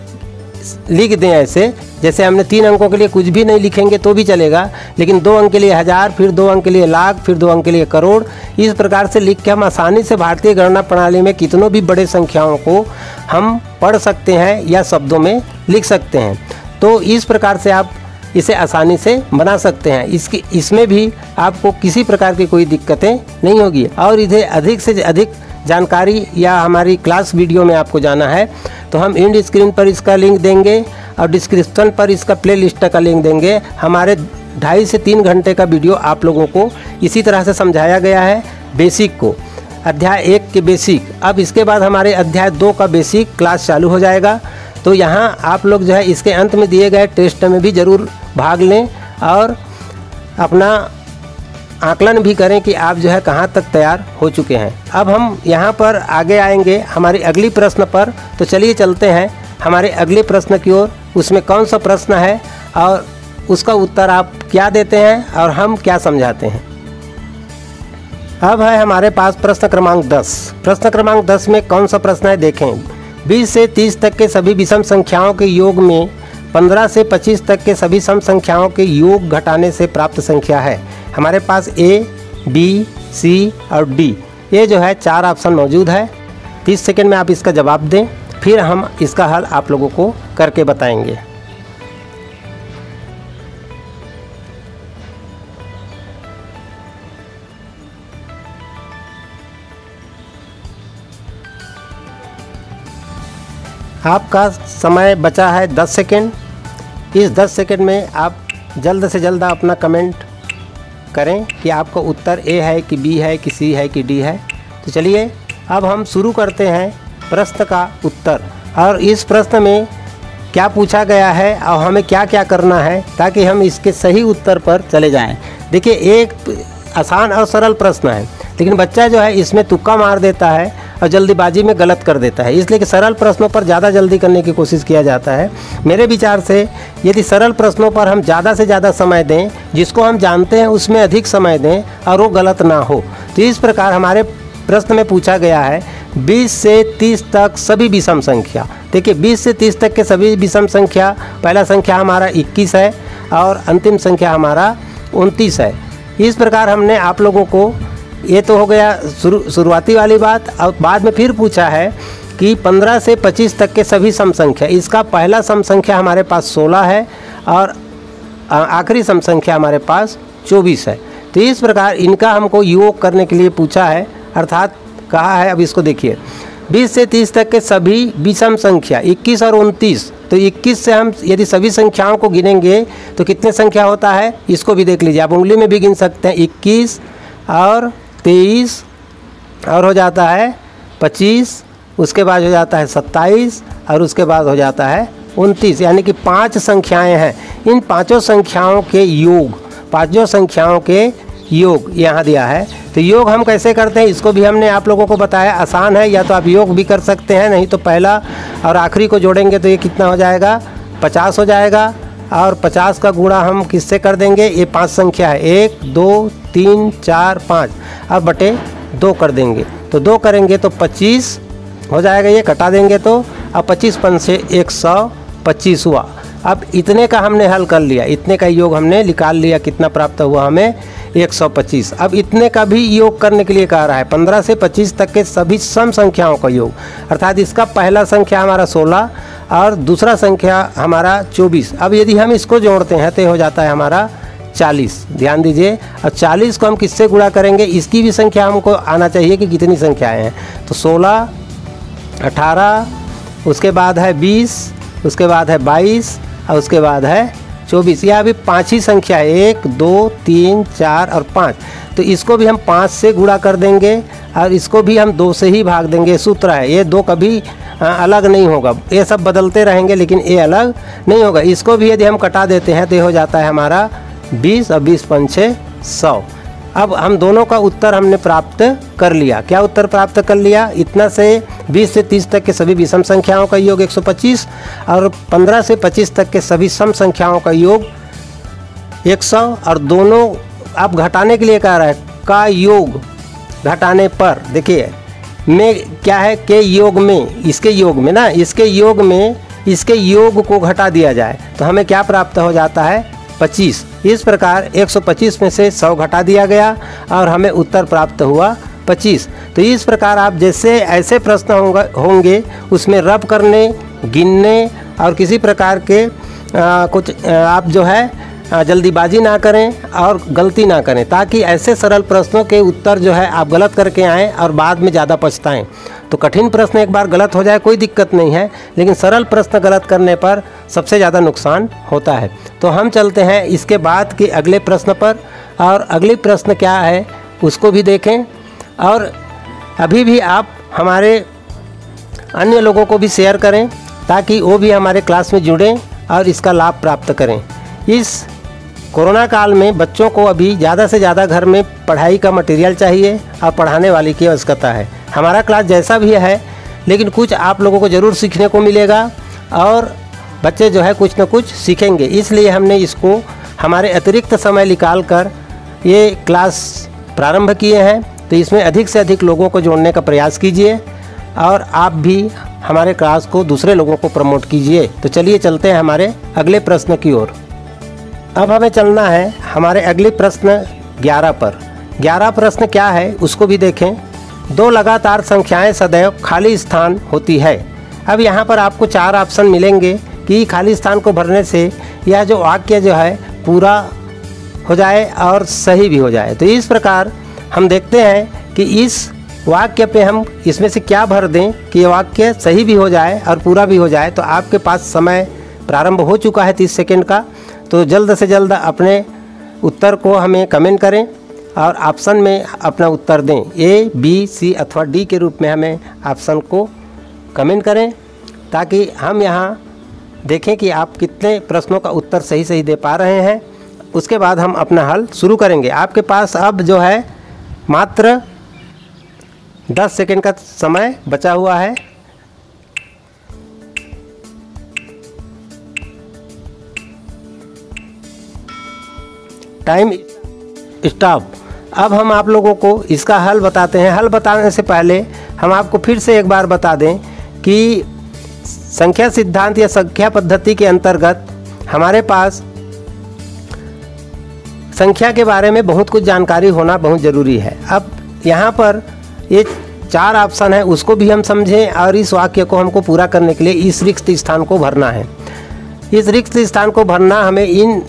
लिख दें ऐसे, जैसे हमने 3 अंकों के लिए कुछ भी नहीं लिखेंगे तो भी चलेगा, लेकिन 2 अंक के लिए 1000, फिर 2 अंक के लिए लाख, फिर 2 अंक के लिए करोड़, इस प्रकार से लिख के हम आसानी से भारतीय गणना प्रणाली में कितनों भी बड़े संख्याओं को हम पढ़ सकते हैं या शब्दों में लिख सकते हैं। तो इस प्रकार से आप इसे आसानी से बना सकते हैं। इसमें भी आपको किसी प्रकार की कोई दिक्कतें नहीं होगी। और इधर अधिक से अधिक जानकारी या हमारी क्लास वीडियो में आपको जाना है तो हम एंड स्क्रीन पर इसका लिंक देंगे और डिस्क्रिप्शन पर इसका प्लेलिस्ट का लिंक देंगे। हमारे 2.5 से 3 घंटे का वीडियो आप लोगों को इसी तरह से समझाया गया है बेसिक को। अध्याय 1 के बेसिक। अब इसके बाद हमारे अध्याय 2 का बेसिक क्लास चालू हो जाएगा। तो यहाँ आप लोग जो है इसके अंत में दिए गए टेस्ट में भी ज़रूर भाग लें और अपना आकलन भी करें कि आप जो है कहाँ तक तैयार हो चुके हैं। अब हम यहाँ पर आगे आएंगे हमारी अगली प्रश्न पर। तो चलिए चलते हैं हमारे अगले प्रश्न की ओर। उसमें कौन सा प्रश्न है और उसका उत्तर आप क्या देते हैं और हम क्या समझाते हैं। अब है हमारे पास प्रश्न क्रमांक 10। प्रश्न क्रमांक 10 में कौन सा प्रश्न है देखें। 20 से 30 तक के सभी विषम संख्याओं के योग में 15 से 25 तक के सभी सम संख्याओं के योग घटाने से प्राप्त संख्या है। हमारे पास A, B, C और D ये जो है 4 ऑप्शन मौजूद है। 30 सेकंड में आप इसका जवाब दें, फिर हम इसका हल आप लोगों को करके बताएंगे। आपका समय बचा है 10 सेकंड। इस 10 सेकंड में आप जल्द से जल्द अपना कमेंट करें कि आपका उत्तर A है कि B है कि C है कि D है। तो चलिए अब हम शुरू करते हैं प्रश्न का उत्तर। और इस प्रश्न में क्या पूछा गया है और हमें क्या क्या करना है ताकि हम इसके सही उत्तर पर चले जाएं। देखिए एक आसान और सरल प्रश्न है, लेकिन बच्चा जो है इसमें तुक्का मार देता है और जल्दीबाजी में गलत कर देता है, इसलिए कि सरल प्रश्नों पर ज़्यादा जल्दी करने की कोशिश किया जाता है। मेरे विचार से यदि सरल प्रश्नों पर हम ज़्यादा से ज़्यादा समय दें, जिसको हम जानते हैं उसमें अधिक समय दें और वो गलत ना हो। तो इस प्रकार हमारे प्रश्न में पूछा गया है 20 से 30 तक सभी विषम संख्या। देखिए 20 से 30 तक के सभी विषम संख्या, पहला संख्या हमारा 21 है और अंतिम संख्या हमारा 29 है। इस प्रकार हमने आप लोगों को, ये तो हो गया शुरुआती वाली बात। और बाद में फिर पूछा है कि 15 से 25 तक के सभी सम संख्या। इसका पहला सम संख्या हमारे पास 16 है और आखिरी सम संख्या हमारे पास 24 है। तो इस प्रकार इनका हमको योग करने के लिए पूछा है, अर्थात कहा है। अब इसको देखिए 20 से 30 तक के सभी विषम संख्या 21 और 29। तो 21 से हम यदि सभी संख्याओं को गिनेंगे तो कितने संख्या होता है, इसको भी देख लीजिए। आप उंगली में भी गिन सकते हैं। 21 और 23 और हो जाता है 25, उसके बाद हो जाता है 27 और उसके बाद हो जाता है 29, यानी कि 5 संख्याएं हैं। इन पांचों संख्याओं के योग, पांचों संख्याओं के योग यहाँ दिया है। तो योग हम कैसे करते हैं इसको भी हमने आप लोगों को बताया। आसान है, या तो आप योग भी कर सकते हैं, नहीं तो पहला और आखिरी को जोड़ेंगे तो ये कितना हो जाएगा, 50 हो जाएगा। और 50 का गुणा हम किससे कर देंगे, ये 5 संख्या है, 1 2 3 4 5, अब बटे 2 कर देंगे। तो 2 करेंगे तो 25 हो जाएगा, ये कटा देंगे तो अब 25 पन से 125 हुआ। अब इतने का हमने हल कर लिया, इतने का योग हमने निकाल लिया, कितना प्राप्त हुआ हमें 125। अब इतने का भी योग करने के लिए कह रहा है 15 से 25 तक के सभी सम संख्याओं का योग, अर्थात इसका पहला संख्या हमारा 16 और दूसरा संख्या हमारा 24। अब यदि हम इसको जोड़ते हैं तो हो जाता है हमारा 40। ध्यान दीजिए, अब 40 को हम किससे गुणा करेंगे, इसकी भी संख्या हमको आना चाहिए कि कितनी संख्याएं हैं। तो 16, 18, उसके बाद है 20, उसके बाद है 22 और उसके बाद है 24। यह अभी 5 ही संख्या है, 1 2 3 4 और 5। तो इसको भी हम 5 से गुणा कर देंगे और इसको भी हम 2 से ही भाग देंगे। सूत्र है, ये 2 कभी अलग नहीं होगा, ये सब बदलते रहेंगे लेकिन ये अलग नहीं होगा। इसको भी यदि हम कटा देते हैं तो ये हो जाता है हमारा 20 और 20 पंचे 100। अब हम दोनों का उत्तर हमने प्राप्त कर लिया। क्या उत्तर प्राप्त कर लिया, इतना से 20 से 30 तक के सभी विषम संख्याओं का योग 125 और 15 से 25 तक के सभी सम संख्याओं का योग 100। और दोनों आप घटाने के लिए कह रहा है, का योग घटाने पर देखिए में क्या है, के योग में, इसके योग में ना, इसके योग में इसके योग को घटा दिया जाए तो हमें क्या प्राप्त हो जाता है 25। इस प्रकार 125 में से 100 घटा दिया गया और हमें उत्तर प्राप्त हुआ 25। तो इस प्रकार आप जैसे ऐसे प्रश्न होंगे उसमें रब करने, गिनने और किसी प्रकार के कुछ आप जो है जल्दीबाजी ना करें और गलती ना करें, ताकि ऐसे सरल प्रश्नों के उत्तर जो है आप गलत करके आएँ और बाद में ज़्यादा पछताएं। तो कठिन प्रश्न एक बार गलत हो जाए कोई दिक्कत नहीं है, लेकिन सरल प्रश्न गलत करने पर सबसे ज़्यादा नुकसान होता है। तो हम चलते हैं इसके बाद के अगले प्रश्न पर, और अगले प्रश्न क्या है उसको भी देखें। और अभी भी आप हमारे अन्य लोगों को भी शेयर करें ताकि वो भी हमारे क्लास में जुड़ें और इसका लाभ प्राप्त करें। इस कोरोना काल में बच्चों को अभी ज़्यादा से ज़्यादा घर में पढ़ाई का मटेरियल चाहिए और पढ़ाने वाले की आवश्यकता है। हमारा क्लास जैसा भी है लेकिन कुछ आप लोगों को ज़रूर सीखने को मिलेगा और बच्चे जो है कुछ न कुछ सीखेंगे। इसलिए हमने इसको हमारे अतिरिक्त समय निकाल कर ये क्लास प्रारंभ किए हैं। तो इसमें अधिक से अधिक लोगों को जोड़ने का प्रयास कीजिए और आप भी हमारे क्लास को दूसरे लोगों को प्रमोट कीजिए। तो चलिए चलते हैं हमारे अगले प्रश्न की ओर। अब हमें चलना है हमारे अगले प्रश्न 11 पर। 11 प्रश्न क्या है उसको भी देखें। 2 लगातार संख्याएं सदैव खाली स्थान होती है। अब यहाँ पर आपको 4 ऑप्शन मिलेंगे कि खाली स्थान को भरने से यह जो वाक्य जो है पूरा हो जाए और सही भी हो जाए। तो इस प्रकार हम देखते हैं कि इस वाक्य पे हम इसमें से क्या भर दें कि ये वाक्य सही भी हो जाए और पूरा भी हो जाए। तो आपके पास समय प्रारंभ हो चुका है 30 सेकंड का। तो जल्द से जल्द अपने उत्तर को हमें कमेंट करें और ऑप्शन में अपना उत्तर दें। A, B, C अथवा D के रूप में हमें ऑप्शन को कमेंट करें ताकि हम यहाँ देखें कि आप कितने प्रश्नों का उत्तर सही सही दे पा रहे हैं। उसके बाद हम अपना हल शुरू करेंगे। आपके पास अब जो है मात्र 10 सेकंड का समय बचा हुआ है। Time stop. अब हम आप लोगों को इसका हल बताते हैं। हल बताने से पहले हम आपको फिर से एक बार बता दें कि संख्या सिद्धांत या संख्या पद्धति के अंतर्गत हमारे पास संख्या के बारे में बहुत कुछ जानकारी होना बहुत ज़रूरी है। अब यहाँ पर ये 4 ऑप्शन है उसको भी हम समझें और इस वाक्य को हमको पूरा करने के लिए इस रिक्त स्थान को भरना है। इस रिक्त स्थान को भरना हमें इन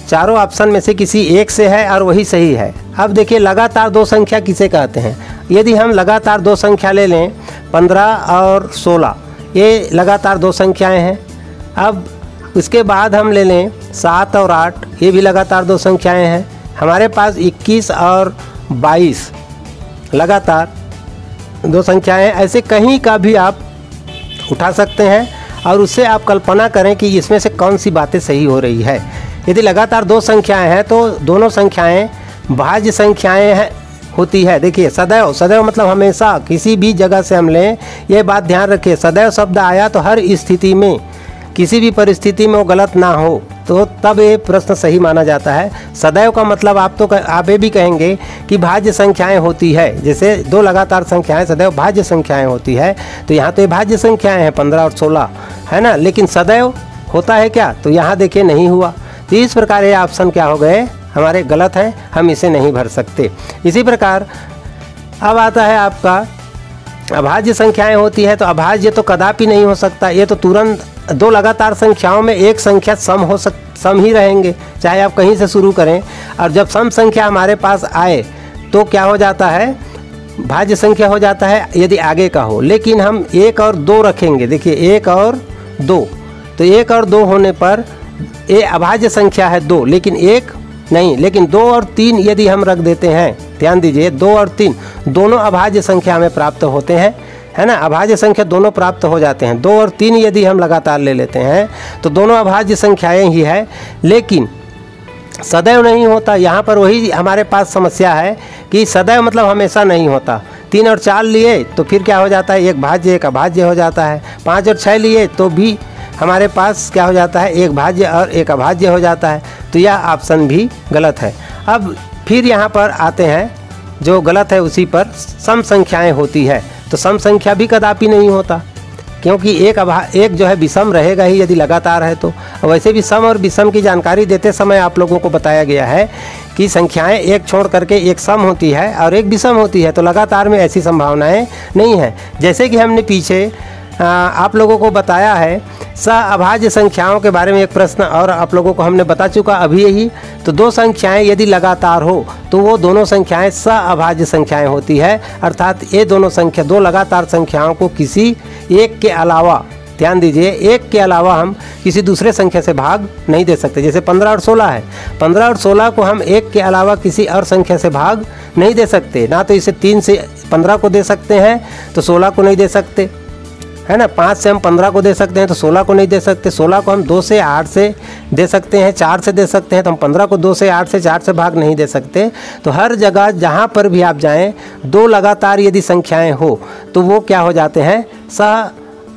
चारों ऑप्शन में से किसी एक से है और वही सही है। अब देखिए लगातार 2 संख्या किसे कहते हैं। यदि हम लगातार 2 संख्या ले लें 15 और 16, ये लगातार 2 संख्याएं हैं। अब उसके बाद हम ले लें 7 और 8, ये भी लगातार 2 संख्याएं हैं। हमारे पास 21 और 22 लगातार 2 संख्याएं हैं। ऐसे कहीं का भी आप उठा सकते हैं और उससे आप कल्पना करें कि इसमें से कौन सी बातें सही हो रही है। यदि लगातार 2 संख्याएं हैं तो दोनों संख्याएं भाज्य संख्याएं होती है। देखिए सदैव, सदैव मतलब हमेशा, किसी भी जगह से हम लें ये बात ध्यान रखिए। सदैव शब्द आया तो हर स्थिति में, किसी भी परिस्थिति में वो गलत ना हो तो तब ये प्रश्न सही माना जाता है। सदैव का मतलब आप ये भी कहेंगे कि भाज्य संख्याएं होती है। जैसे 2 लगातार संख्याएं सदैव भाज्य संख्याएं होती है। तो यहाँ तो ये भाज्य संख्याएं हैं 15 और 16 है ना, लेकिन सदैव होता है क्या, तो यहाँ देखिए नहीं हुआ। तो इस प्रकार ये ऑप्शन क्या हो गए हमारे गलत हैं, हम इसे नहीं भर सकते। इसी प्रकार अब आता है आपका अभाज्य संख्याएं होती है। तो अभाज्य तो कदापि नहीं हो सकता। ये तो तुरंत 2 लगातार संख्याओं में एक संख्या सम ही रहेंगे, चाहे आप कहीं से शुरू करें। और जब सम संख्या हमारे पास आए तो क्या हो जाता है, भाज्य संख्या हो जाता है यदि आगे का हो। लेकिन हम 1 और 2 रखेंगे। देखिए 1 और 2, तो 1 और 2 होने पर ये अभाज्य संख्या है 2, लेकिन 1 नहीं। लेकिन 2 और 3 यदि हम रख देते हैं, ध्यान दीजिए 2 और 3 दोनों अभाज्य संख्या हमें प्राप्त होते हैं, है ना। अभाज्य संख्या दोनों प्राप्त हो जाते हैं। 2 और 3 यदि हम लगातार ले लेते हैं तो दोनों अभाज्य संख्याएं ही है, लेकिन सदैव नहीं होता। यहाँ पर वही हमारे पास समस्या है कि सदैव मतलब हमेशा नहीं होता। 3 और 4 लिए तो फिर क्या हो जाता है, एक भाज्य एक अभाज्य हो जाता है। 5 और 6 लिए तो भी हमारे पास क्या हो जाता है, एक भाज्य और एक अभाज्य हो जाता है। तो यह ऑप्शन भी गलत है। अब फिर यहाँ पर आते हैं, जो गलत है उसी पर सम संख्याएं होती है। तो सम संख्या भी कदापि नहीं होता, क्योंकि एक जो है विषम रहेगा ही यदि लगातार है तो। वैसे भी सम और विषम की जानकारी देते समय आप लोगों को बताया गया है कि संख्याएं एक छोड़ करके एक सम होती है और एक विषम होती है। तो लगातार में ऐसी संभावनाएं नहीं है। जैसे कि हमने पीछे आप लोगों को बताया है अभाज्य संख्याओं के बारे में एक प्रश्न और आप लोगों को हमने बता चुका अभी यही। तो 2 संख्याएं यदि लगातार हो तो वो दोनों संख्याएं अभाज्य संख्याएं होती है। अर्थात ये दोनों संख्या 2 लगातार संख्याओं को किसी एक के अलावा, ध्यान दीजिए, एक के अलावा हम किसी दूसरे संख्या से भाग नहीं दे सकते। जैसे 15 और 16 है, 15 और 16 को हम एक के अलावा किसी और संख्या से भाग नहीं दे सकते। ना तो इसे 3 से 15 को दे सकते हैं तो 16 को नहीं दे सकते, है ना। 5 से हम 15 को दे सकते हैं तो 16 को नहीं दे सकते। 16 को हम 2 से 8 से दे सकते हैं, 4 से दे सकते हैं, तो हम 15 को 2 से 8 से 4 से भाग नहीं दे सकते। तो हर जगह जहाँ पर भी आप जाएं, 2 लगातार यदि संख्याएं हो तो वो क्या हो जाते हैं, सह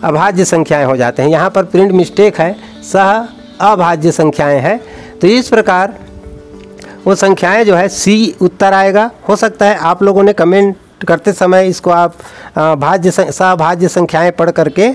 अभाज्य संख्याएं हो जाते हैं। यहाँ पर प्रिंट मिस्टेक है, सह अभाज्य संख्याएं हैं। तो इस प्रकार वो संख्याएं जो है सी उत्तर आएगा। हो सकता है आप लोगों ने कमेंट करते समय इसको आप सभाज्य संख्याएं पढ़ करके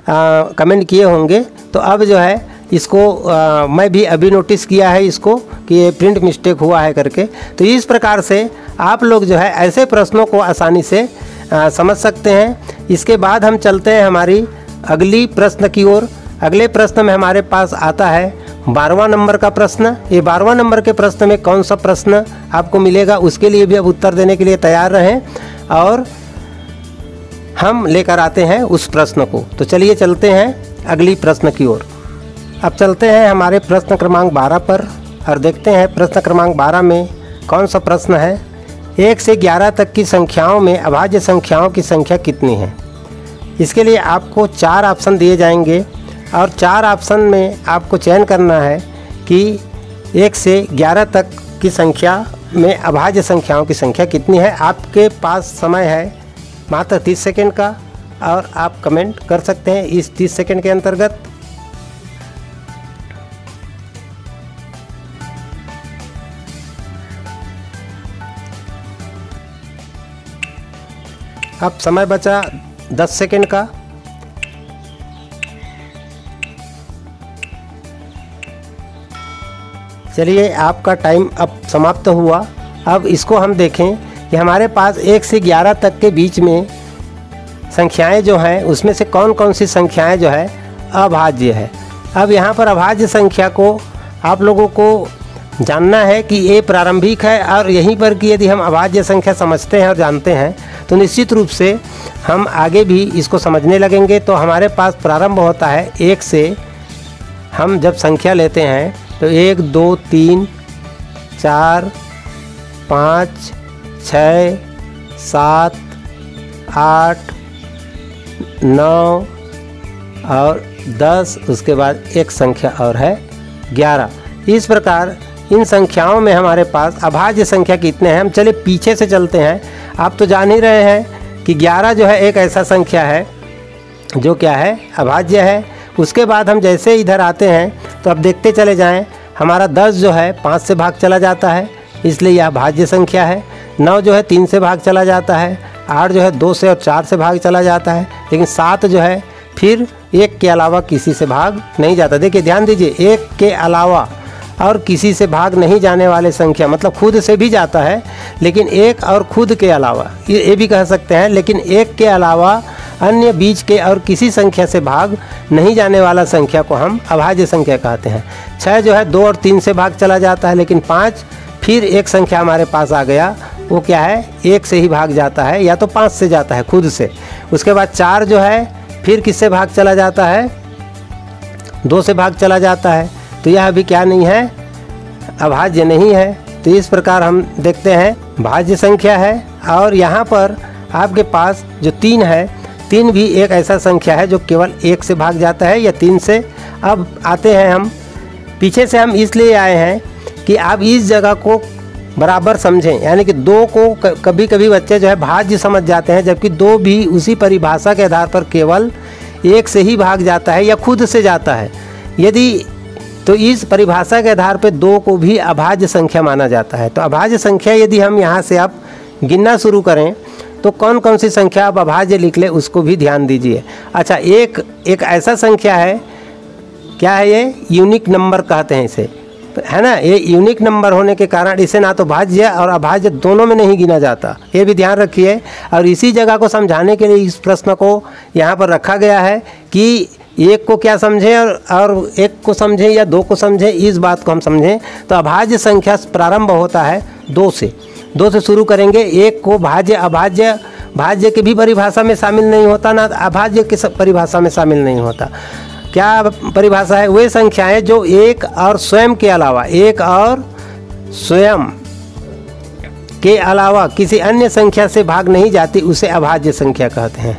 कमेंट किए होंगे। तो अब जो है इसको मैं भी अभी नोटिस किया है इसको कि ये प्रिंट मिस्टेक हुआ है करके। तो इस प्रकार से आप लोग जो है ऐसे प्रश्नों को आसानी से समझ सकते हैं। इसके बाद हम चलते हैं हमारी अगली प्रश्न की ओर। अगले प्रश्न में हमारे पास आता है 12वां नंबर का प्रश्न। ये 12वां नंबर के प्रश्न में कौन सा प्रश्न आपको मिलेगा उसके लिए भी अब उत्तर देने के लिए तैयार रहें और हम लेकर आते हैं उस प्रश्न को। तो चलिए चलते हैं अगली प्रश्न की ओर। अब चलते हैं हमारे प्रश्न क्रमांक 12 पर और देखते हैं प्रश्न क्रमांक 12 में कौन सा प्रश्न है। 1 से 11 तक की संख्याओं में अभाज्य संख्याओं की संख्या कितनी है। इसके लिए आपको 4 ऑप्शन दिए जाएंगे और 4 ऑप्शन में आपको चयन करना है कि 1 से 11 तक की संख्या में अभाज्य संख्याओं की संख्या कितनी है। आपके पास समय है मात्र 30 सेकंड का और आप कमेंट कर सकते हैं इस 30 सेकंड के अंतर्गत। अब समय बचा 10 सेकंड का। चलिए आपका टाइम अब समाप्त हुआ। अब इसको हम देखें कि हमारे पास 1 से 11 तक के बीच में संख्याएं जो हैं उसमें से कौन कौन सी संख्याएं जो है अभाज्य है। अब यहाँ पर अभाज्य संख्या को आप लोगों को जानना है कि ये प्रारंभिक है और यहीं पर कि यदि हम अभाज्य संख्या समझते हैं और जानते हैं तो निश्चित रूप से हम आगे भी इसको समझने लगेंगे। तो हमारे पास प्रारंभ होता है 1 से। हम जब संख्या लेते हैं तो 1 2 3 4 5 6 7 8 9 और 10, उसके बाद एक संख्या और है 11। इस प्रकार इन संख्याओं में हमारे पास अभाज्य संख्या कितने हैं। हम चले पीछे से चलते हैं। आप तो जान ही रहे हैं कि 11 जो है एक ऐसा संख्या है जो क्या है अभाज्य है। उसके बाद हम जैसे इधर आते हैं तो अब देखते चले जाएं, हमारा 10 जो है 5 से भाग चला जाता है, इसलिए यह अभाज्य संख्या है। 9 जो है 3 से भाग चला जाता है। 8 जो है 2 से और 4 से भाग चला जाता है। लेकिन 7 जो है फिर 1 के अलावा किसी से भाग नहीं जाता। देखिए ध्यान दीजिए, 1 के अलावा और किसी से भाग नहीं जाने वाले संख्या मतलब खुद से भी जाता है, लेकिन 1 और खुद के अलावा ये भी कह सकते हैं, लेकिन 1 के अलावा अन्य बीच के और किसी संख्या से भाग नहीं जाने वाला संख्या को हम अभाज्य संख्या कहते हैं। 6 जो है 2 और 3 से भाग चला जाता है, लेकिन 5 फिर एक संख्या हमारे पास आ गया, वो क्या है 1 से ही भाग जाता है या तो 5 से जाता है खुद से। उसके बाद 4 जो है फिर किससे भाग चला जाता है 2 से भाग चला जाता है। तो यह अभी क्या नहीं है अभाज्य नहीं है। तो इस प्रकार हम देखते हैं भाज्य संख्या है। और यहाँ पर आपके पास जो 3 है, 3 भी एक ऐसा संख्या है जो केवल 1 से भाग जाता है या 3 से। अब आते हैं हम पीछे से, हम इसलिए आए हैं कि आप इस जगह को बराबर समझें, यानी कि 2 को कभी कभी बच्चे जो है भाज्य समझ जाते हैं, जबकि 2 भी उसी परिभाषा के आधार पर केवल 1 से ही भाग जाता है या खुद से जाता है। यदि तो इस परिभाषा के आधार पर 2 को भी अभाज्य संख्या माना जाता है। तो अभाज्य संख्या यदि हम यहाँ से आप गिनना शुरू करें तो कौन कौन सी संख्या आप अभाज्य लिख ले उसको भी ध्यान दीजिए। अच्छा, एक ऐसा संख्या है, क्या है ये यूनिक नंबर कहते हैं इसे, है ना। ये यूनिक नंबर होने के कारण इसे ना तो भाज्य और अभाज्य दोनों में नहीं गिना जाता, ये भी ध्यान रखिए। और इसी जगह को समझाने के लिए इस प्रश्न को यहाँ पर रखा गया है कि 1 को क्या समझें और 1 को समझें या 2 को समझें, इस बात को हम समझें। तो अभाज्य संख्या प्रारंभ होता है 2 से शुरू करेंगे। 1 को भाज्य की भी परिभाषा में शामिल नहीं होता, ना अभाज्य की परिभाषा में शामिल नहीं होता। क्या परिभाषा है, वे संख्याएं जो 1 और स्वयं के अलावा, 1 और स्वयं के अलावा किसी अन्य संख्या से भाग नहीं जाती उसे अभाज्य संख्या कहते हैं।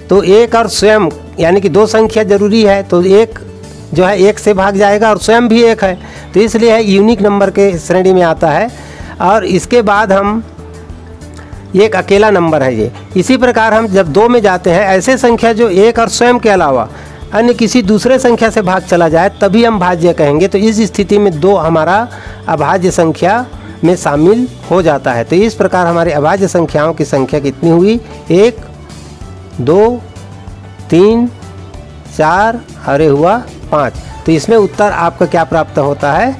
तो एक और स्वयं यानी कि दो संख्या जरूरी है, तो एक जो है एक से भाग जाएगा और स्वयं भी एक है, तो इसलिए है यूनिक नंबर के श्रेणी में आता है। और इसके बाद हम एक अकेला नंबर है ये। इसी प्रकार हम जब दो में जाते हैं, ऐसे संख्या जो एक और स्वयं के अलावा अन्य किसी दूसरे संख्या से भाग चला जाए तभी हम भाज्य कहेंगे। तो इस स्थिति में दो हमारा अभाज्य संख्या में शामिल हो जाता है। तो इस प्रकार हमारे अभाज्य संख्याओं की संख्या कितनी हुई, 1 2 3 4 और ये हुआ 5। तो इसमें उत्तर आपका क्या प्राप्त होता है,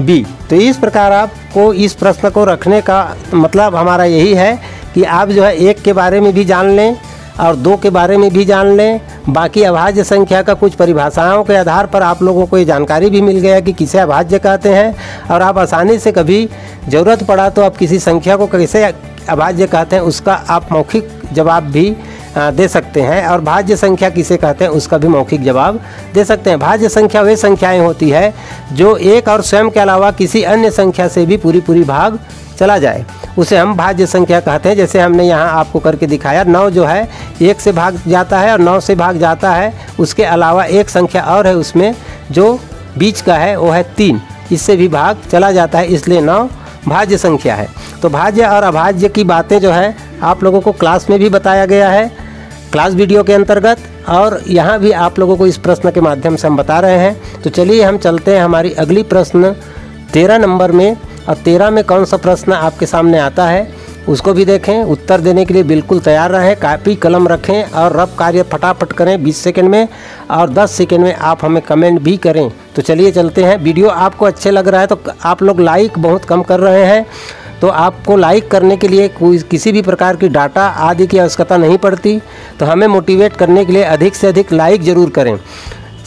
बी। तो इस प्रकार आपको इस प्रश्न को रखने का मतलब हमारा यही है कि आप जो है एक के बारे में भी जान लें और दो के बारे में भी जान लें। बाकी अभाज्य संख्या का कुछ परिभाषाओं के आधार पर आप लोगों को ये जानकारी भी मिल गया कि किसे अभाज्य कहते हैं, और आप आसानी से कभी ज़रूरत पड़ा तो आप किसी संख्या को कैसे अभाज्य कहते हैं उसका आप मौखिक जवाब भी दे सकते हैं, और भाज्य संख्या किसे कहते हैं उसका भी मौखिक जवाब दे सकते हैं। भाज्य संख्या वे संख्याएं होती है जो एक और स्वयं के अलावा किसी अन्य संख्या से भी पूरी भाग चला जाए, उसे हम भाज्य संख्या कहते हैं। जैसे हमने यहाँ आपको करके दिखाया, 9 जो है 1 से भाग जाता है और 9 से भाग जाता है, उसके अलावा एक संख्या और है उसमें जो बीच का है वो है 3, इससे भी भाग चला जाता है, इसलिए 9 भाज्य संख्या है। तो भाज्य और अभाज्य की बातें जो है आप लोगों को क्लास में भी बताया गया है, क्लास वीडियो के अंतर्गत, और यहाँ भी आप लोगों को इस प्रश्न के माध्यम से हम बता रहे हैं। तो चलिए हम चलते हैं हमारी अगली प्रश्न 13 नंबर में, और 13 में कौन सा प्रश्न आपके सामने आता है उसको भी देखें। उत्तर देने के लिए बिल्कुल तैयार रहें, कापी कलम रखें और रफ कार्य फटाफट करें 20 सेकंड में, और 10 सेकंड में आप हमें कमेंट भी करें। तो चलिए चलते हैं। वीडियो आपको अच्छे लग रहा है तो आप लोग लाइक बहुत कम कर रहे हैं, तो आपको लाइक करने के लिए कोई किसी भी प्रकार की डाटा आदि की आवश्यकता नहीं पड़ती। तो हमें मोटिवेट करने के लिए अधिक से अधिक लाइक ज़रूर करें,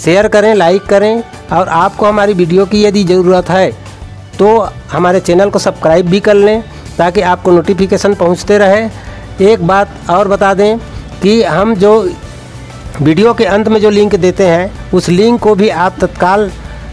शेयर करें, लाइक करें, और आपको हमारी वीडियो की यदि ज़रूरत है तो हमारे चैनल को सब्सक्राइब भी कर लें ताकि आपको नोटिफिकेशन पहुंचते रहे। एक बात और बता दें कि हम जो वीडियो के अंत में जो लिंक देते हैं उस लिंक को भी आप तत्काल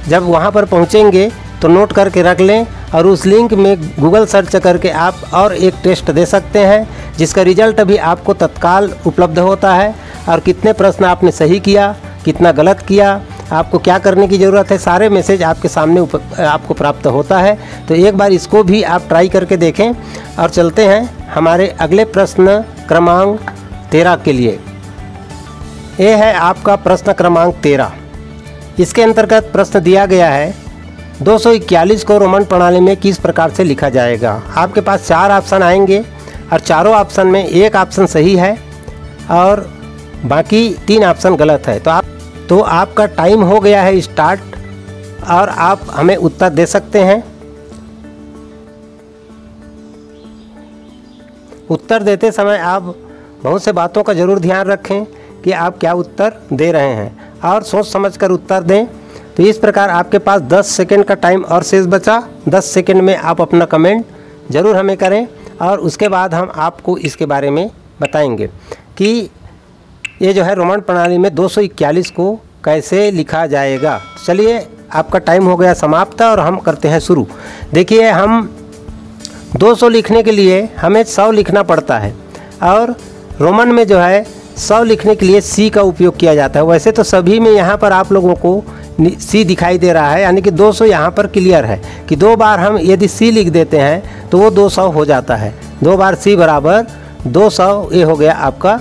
जब वहां पर पहुंचेंगे तो नोट करके रख लें, और उस लिंक में गूगल सर्च करके आप और एक टेस्ट दे सकते हैं जिसका रिजल्ट भी आपको तत्काल उपलब्ध होता है, और कितने प्रश्न आपने सही किया, कितना गलत किया, आपको क्या करने की ज़रूरत है, सारे मैसेज आपके सामने आपको प्राप्त होता है। तो एक बार इसको भी आप ट्राई करके देखें। और चलते हैं हमारे अगले प्रश्न क्रमांक 13 के लिए। ये है आपका प्रश्न क्रमांक 13। इसके अंतर्गत प्रश्न दिया गया है 241 को रोमन प्रणाली में किस प्रकार से लिखा जाएगा। आपके पास 4 ऑप्शन आएंगे और चारों ऑप्शन में एक ऑप्शन सही है और बाकी 3 ऑप्शन गलत है। तो आपका टाइम हो गया है स्टार्ट, और आप हमें उत्तर दे सकते हैं। उत्तर देते समय आप बहुत से बातों का ज़रूर ध्यान रखें कि आप क्या उत्तर दे रहे हैं, और सोच समझकर उत्तर दें। तो इस प्रकार आपके पास 10 सेकंड का टाइम और शेष बचा। 10 सेकंड में आप अपना कमेंट ज़रूर हमें करें, और उसके बाद हम आपको इसके बारे में बताएंगे कि ये जो है रोमन प्रणाली में 241 को कैसे लिखा जाएगा। चलिए आपका टाइम हो गया समाप्त और हम करते हैं शुरू। देखिए, हम 200 लिखने के लिए हमें 100 लिखना पड़ता है, और रोमन में जो है 100 लिखने के लिए सी का उपयोग किया जाता है। वैसे तो सभी में यहाँ पर आप लोगों को सी दिखाई दे रहा है, यानी कि 200 यहाँ पर क्लियर है कि 2 बार हम यदि सी लिख देते हैं तो वो 200 हो जाता है। 2 बार सी बराबर 200, ये हो गया आपका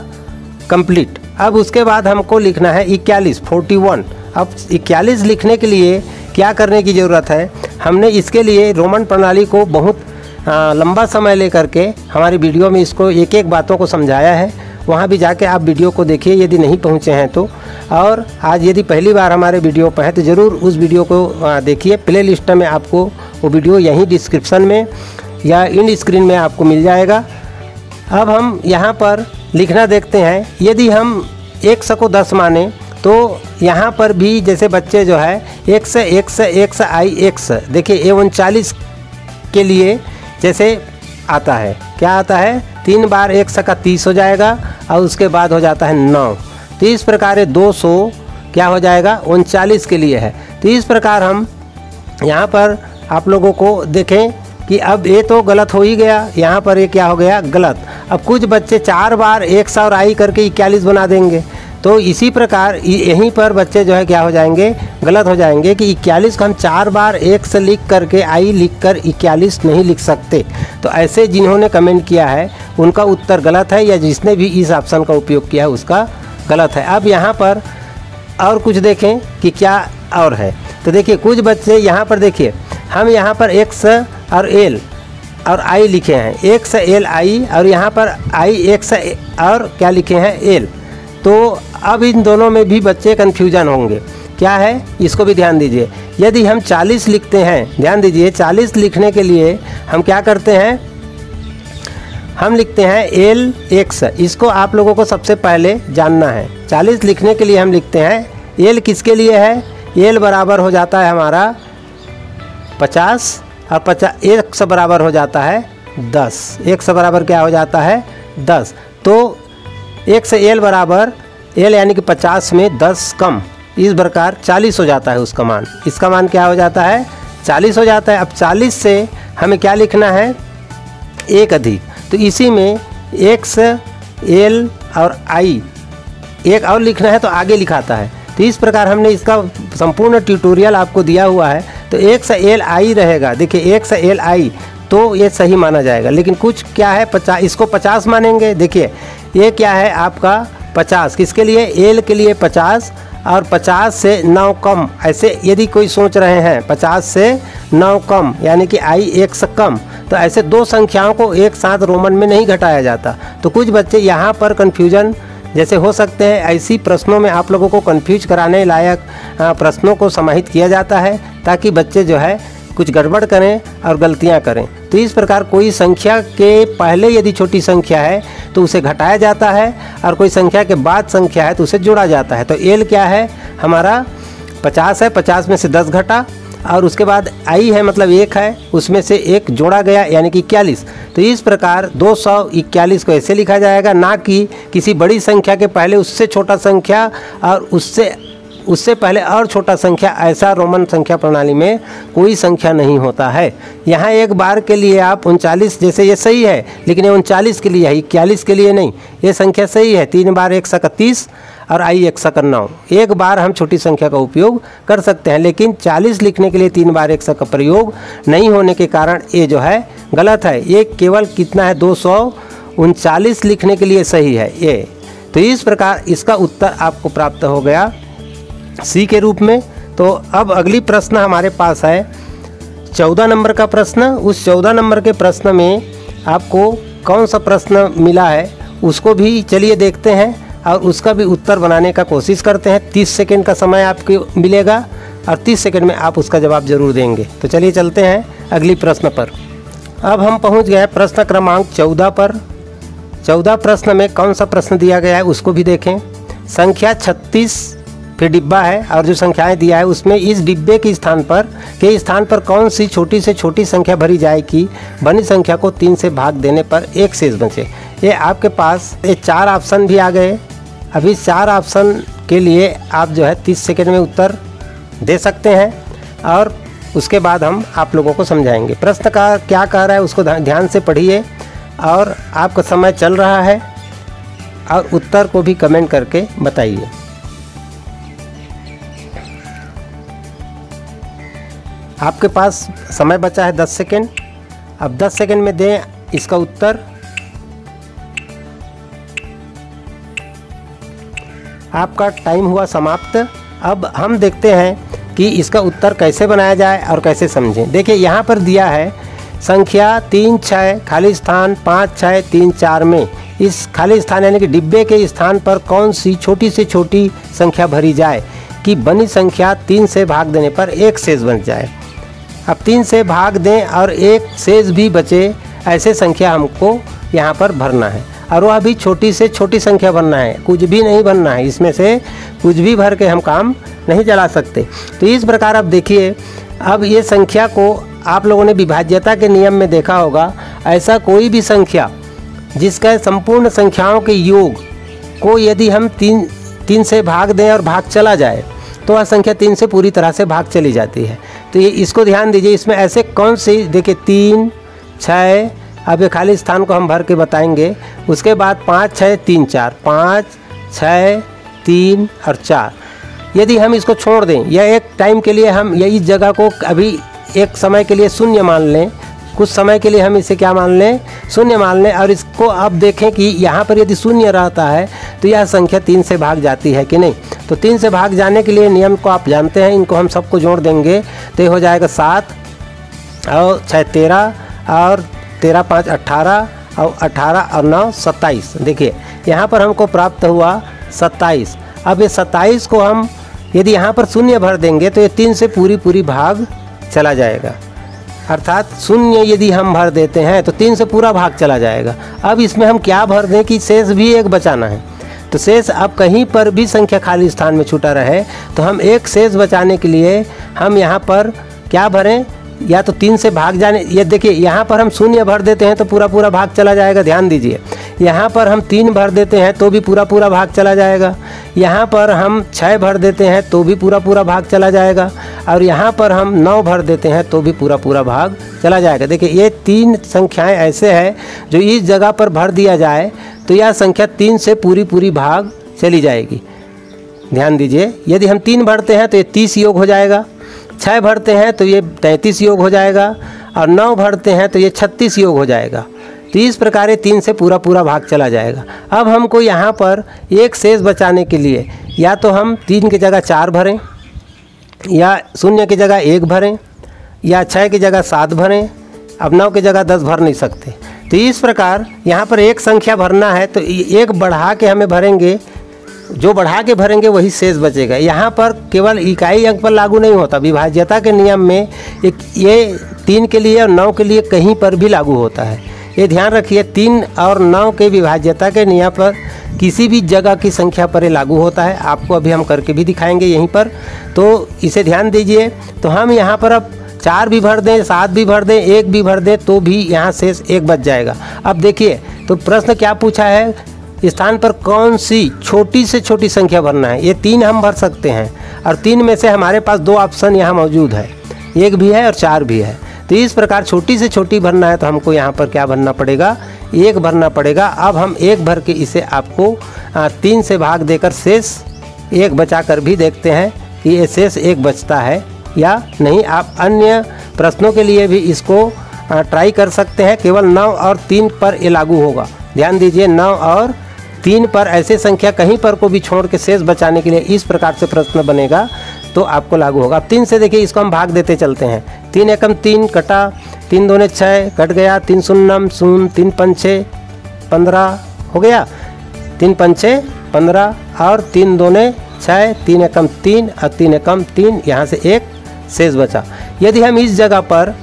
कंप्लीट। अब उसके बाद हमको लिखना है 41। अब 41 लिखने के लिए क्या करने की ज़रूरत है, हमने इसके लिए रोमन प्रणाली को बहुत लंबा समय लेकर के हमारी वीडियो में इसको एक एक बातों को समझाया है। वहाँ भी जाके आप वीडियो को देखिए यदि नहीं पहुँचे हैं तो, और आज यदि पहली बार हमारे वीडियो पर है तो ज़रूर उस वीडियो को देखिए। प्ले लिस्ट में आपको वो वीडियो यहीं डिस्क्रिप्शन में या इंड स्क्रीन में आपको मिल जाएगा। अब हम यहाँ पर लिखना देखते हैं। यदि हम 100 को 10 माने तो यहाँ पर भी जैसे बच्चे जो है 100 आई x, देखिए A39 के लिए जैसे आता है, क्या आता है, 3 बार 100 का 30 हो जाएगा और उसके बाद हो जाता है 9। तो इस प्रकार 200 क्या हो जाएगा, 39 के लिए है। तो इस प्रकार हम यहाँ पर आप लोगों को देखें कि अब ये तो गलत हो ही गया, यहाँ पर ये क्या हो गया, गलत। अब कुछ बच्चे 4 बार 100 और आई करके 41 बना देंगे। तो इसी प्रकार यहीं पर बच्चे जो है क्या हो जाएंगे, गलत हो जाएंगे कि 41 को हम 4 बार 1 से लिख करके आई लिख कर 41 नहीं लिख सकते। तो ऐसे जिन्होंने कमेंट किया है उनका उत्तर गलत है, या जिसने भी इस ऑप्शन का उपयोग किया है उसका गलत है। अब यहाँ पर और कुछ देखें कि क्या और है। तो देखिए कुछ बच्चे यहाँ पर देखिए, हम यहाँ पर एक्स और एल और आई लिखे हैं, एक्स एल आई, और यहाँ पर आई एक्स और क्या लिखे हैं, एल। तो अब इन दोनों में भी बच्चे कन्फ्यूजन होंगे, क्या है इसको भी ध्यान दीजिए। यदि हम 40 लिखते हैं, ध्यान दीजिए 40 लिखने के लिए हम क्या करते हैं, हम लिखते हैं एल एक्स। इसको आप लोगों को सबसे पहले जानना है। 40 लिखने के लिए हम लिखते हैं एल, किसके लिए है, एल बराबर हो जाता है हमारा 50 और 50 एक्स बराबर हो जाता है 10। एक्स बराबर क्या हो जाता है 10। तो एक्स एल बराबर एल यानी कि 50 में 10 कम, इस प्रकार 40 हो जाता है उसका मान। इसका मान क्या हो जाता है 40 हो जाता है। अब 40 से हमें क्या लिखना है, एक अधिक। तो इसी में एक्स एल और आई एक और लिखना है तो आगे लिखाता है। तो इस प्रकार हमने इसका संपूर्ण ट्यूटोरियल आपको दिया हुआ है। तो एक्स एल आई रहेगा, देखिए एक्स एल आई तो ये सही माना जाएगा। लेकिन कुछ क्या है 50, इसको 50 मानेंगे। देखिए ये क्या है आपका 50, किसके लिए, एल के लिए 50, और 50 से 9 कम। ऐसे यदि कोई सोच रहे हैं 50 से 9 कम यानी कि आई एक्स कम, तो ऐसे दो संख्याओं को एक साथ रोमन में नहीं घटाया जाता। तो कुछ बच्चे यहाँ पर कन्फ्यूजन जैसे हो सकते हैं, ऐसी प्रश्नों में आप लोगों को कन्फ्यूज कराने लायक प्रश्नों को समाहित किया जाता है, ताकि बच्चे जो है कुछ गड़बड़ करें और गलतियां करें। तो इस प्रकार कोई संख्या के पहले यदि छोटी संख्या है तो उसे घटाया जाता है, और कोई संख्या के बाद संख्या है तो उसे जोड़ा जाता है। तो एल क्या है हमारा 50 है, 50 में से 10 घटा, और उसके बाद आई है मतलब 1 है, उसमें से 1 जोड़ा गया यानी कि 41। तो इस प्रकार 241 को ऐसे लिखा जाएगा, ना कि किसी बड़ी संख्या के पहले उससे छोटा संख्या और उससे पहले और छोटा संख्या। ऐसा रोमन संख्या प्रणाली में कोई संख्या नहीं होता है। यहाँ एक बार के लिए आप 39, जैसे ये सही है, लेकिन ये 39 के लिए है, 41 के लिए नहीं। ये संख्या सही है, 3 बार 1 सका 30 और आई 1 सका 9। एक बार हम छोटी संख्या का उपयोग कर सकते हैं, लेकिन 40 लिखने के लिए 3 बार 1 का प्रयोग नहीं होने के कारण ये जो है गलत है। ये केवल कितना है 239 लिखने के लिए सही है ये। तो इस प्रकार इसका उत्तर आपको प्राप्त हो गया सी के रूप में। तो अब अगली प्रश्न हमारे पास है 14 नंबर का प्रश्न। उस 14 नंबर के प्रश्न में आपको कौन सा प्रश्न मिला है उसको भी चलिए देखते हैं, और उसका भी उत्तर बनाने का कोशिश करते हैं। 30 सेकंड का समय आपको मिलेगा और 30 सेकंड में आप उसका जवाब जरूर देंगे। तो चलिए चलते हैं अगली प्रश्न पर। अब हम पहुंच गए प्रश्न क्रमांक 14 पर। 14 प्रश्न में कौन सा प्रश्न दिया गया है उसको भी देखें। संख्या 36 फिर डिब्बा है, और जो संख्याएं दिया है उसमें इस डिब्बे के स्थान पर कौन सी छोटी से छोटी संख्या भरी जाए कि बनी संख्या को 3 से भाग देने पर 1 शेष बचे। ये आपके पास ये 4 ऑप्शन भी आ गए। अभी 4 ऑप्शन के लिए आप जो है 30 सेकंड में उत्तर दे सकते हैं, और उसके बाद हम आप लोगों को समझाएंगे। प्रश्न का क्या कह रहा है उसको ध्यान से पढ़िए, और आपका समय चल रहा है, और उत्तर को भी कमेंट करके बताइए। आपके पास समय बचा है 10 सेकंड। अब 10 सेकंड में दें इसका उत्तर। आपका टाइम हुआ समाप्त। अब हम देखते हैं कि इसका उत्तर कैसे बनाया जाए और कैसे समझें। देखिए यहाँ पर दिया है संख्या 3 6 खाली स्थान 5 6 3 4 में इस खाली स्थान यानी कि डिब्बे के स्थान पर कौन सी छोटी से छोटी संख्या भरी जाए कि बनी संख्या 3 से भाग देने पर 1 शेष बच जाए। अब 3 से भाग दें और 1 शेष भी बचे, ऐसे संख्या हमको यहाँ पर भरना है, और वह भी छोटी से छोटी संख्या भरना है, कुछ भी नहीं भरना है। इसमें से कुछ भी भर के हम काम नहीं चला सकते। तो इस प्रकार अब देखिए, अब ये संख्या को आप लोगों ने विभाज्यता के नियम में देखा होगा। ऐसा कोई भी संख्या जिसका संपूर्ण संख्याओं के योग को यदि हम 3 से भाग दें और भाग चला जाए तो वह संख्या 3 से पूरी तरह से भाग चली जाती है। तो ये इसको ध्यान दीजिए। इसमें ऐसे कौन सी, देखिए 3 6, अब ये खाली स्थान को हम भर के बताएंगे। उसके बाद 5, 6, 3, 4, 5, 6, 3 और 4। यदि हम इसको छोड़ दें या एक टाइम के लिए हम इस जगह को अभी एक समय के लिए शून्य मान लें, कुछ समय के लिए हम इसे क्या मान लें, शून्य मान लें, और इसको अब देखें कि यहाँ पर यदि शून्य रहता है तो यह संख्या 3 से भाग जाती है कि नहीं। तो 3 से भाग जाने के लिए नियम को आप जानते हैं, इनको हम सबको जोड़ देंगे तो ये हो जाएगा 7 और 6 13 और 13 5 18 और 18 और 9 27। देखिए यहाँ पर हमको प्राप्त हुआ 27। अब ये 27 को हम यदि यहाँ पर शून्य भर देंगे तो ये 3 से पूरी भाग चला जाएगा, अर्थात शून्य यदि हम भर देते हैं तो 3 से पूरा भाग चला जाएगा। अब इसमें हम क्या भर दें कि शेष भी एक बचाना है। तो शेष अब कहीं पर भी संख्या खाली स्थान में छूटा रहे तो हम एक शेष बचाने के लिए हम यहाँ पर क्या भरें, या तो 3 से भाग जाने, ये देखिए यहाँ पर हम शून्य भर देते हैं तो पूरा भाग चला जाएगा, ध्यान दीजिए। यहाँ पर हम 3 भर देते हैं तो भी पूरा भाग चला जाएगा। यहाँ पर हम 6 भर देते हैं तो भी पूरा भाग चला जाएगा, और यहाँ पर हम 9 भर देते हैं तो भी पूरा भाग चला जाएगा। देखिए ये 3 संख्याएं ऐसे हैं जो इस जगह पर भर दिया जाए तो यह संख्या 3 से पूरी भाग चली जाएगी। ध्यान दीजिए, यदि हम 3 भरते हैं तो ये 30 योग हो जाएगा, 6 भरते हैं तो ये 33 योग हो जाएगा, और 9 भरते हैं तो ये 36 योग हो जाएगा। तो इस प्रकार 3 से पूरा भाग चला जाएगा। अब हमको यहाँ पर एक शेष बचाने के लिए या तो हम 3 की जगह 4 भरें, या शून्य की जगह 1 भरें, या 6 की जगह 7 भरें। अब 9 की जगह 10 भर नहीं सकते। तो इस प्रकार यहाँ पर एक संख्या भरना है तो एक बढ़ा के हमें भरेंगे, जो बढ़ा के भरेंगे वही शेष बचेगा। यहाँ पर केवल इकाई अंक पर लागू नहीं होता, विभाज्यता के नियम में ये 3 के लिए और 9 के लिए कहीं पर भी लागू होता है। ये ध्यान रखिए, 3 और 9 के विभाज्यता के नियम पर किसी भी जगह की संख्या पर ये लागू होता है। आपको अभी हम करके भी दिखाएंगे यहीं पर, तो इसे ध्यान दीजिए। तो हम यहाँ पर अब 4 भी भर दें, 7 भी भर दें, 1 भी भर दें तो भी यहाँ शेष 1 बच जाएगा। अब देखिए तो प्रश्न क्या पूछा है, स्थान पर कौन सी छोटी से छोटी संख्या भरना है। ये 3 हम भर सकते हैं, और 3 में से हमारे पास 2 ऑप्शन यहाँ मौजूद है, 1 भी है और 4 भी है। तो इस प्रकार छोटी से छोटी भरना है तो हमको यहाँ पर क्या भरना पड़ेगा, 1 भरना पड़ेगा। अब हम 1 भर के इसे आपको 3 से भाग देकर शेष 1 बचा कर भी देखते हैं कि ये शेष 1 बचता है या नहीं। आप अन्य प्रश्नों के लिए भी इसको ट्राई कर सकते हैं। केवल 9 और 3 पर ये लागू होगा। ध्यान दीजिए, 9 और 3 पर ऐसे संख्या कहीं पर को भी छोड़ के शेष बचाने के लिए इस प्रकार से प्रश्न बनेगा तो आपको लागू होगा। अब 3 से देखिए इसको हम भाग देते चलते हैं। 3 एकम 3 कटा, 3 दूने 6 कट गया, 3 शून्यम 0, 3 पंचे 15 हो गया, 3 पंचे 15 और 3 दूने 6, 3 एकम 3 और 3 एकम 3, यहाँ से 1 शेष बचा। यदि हम इस जगह पर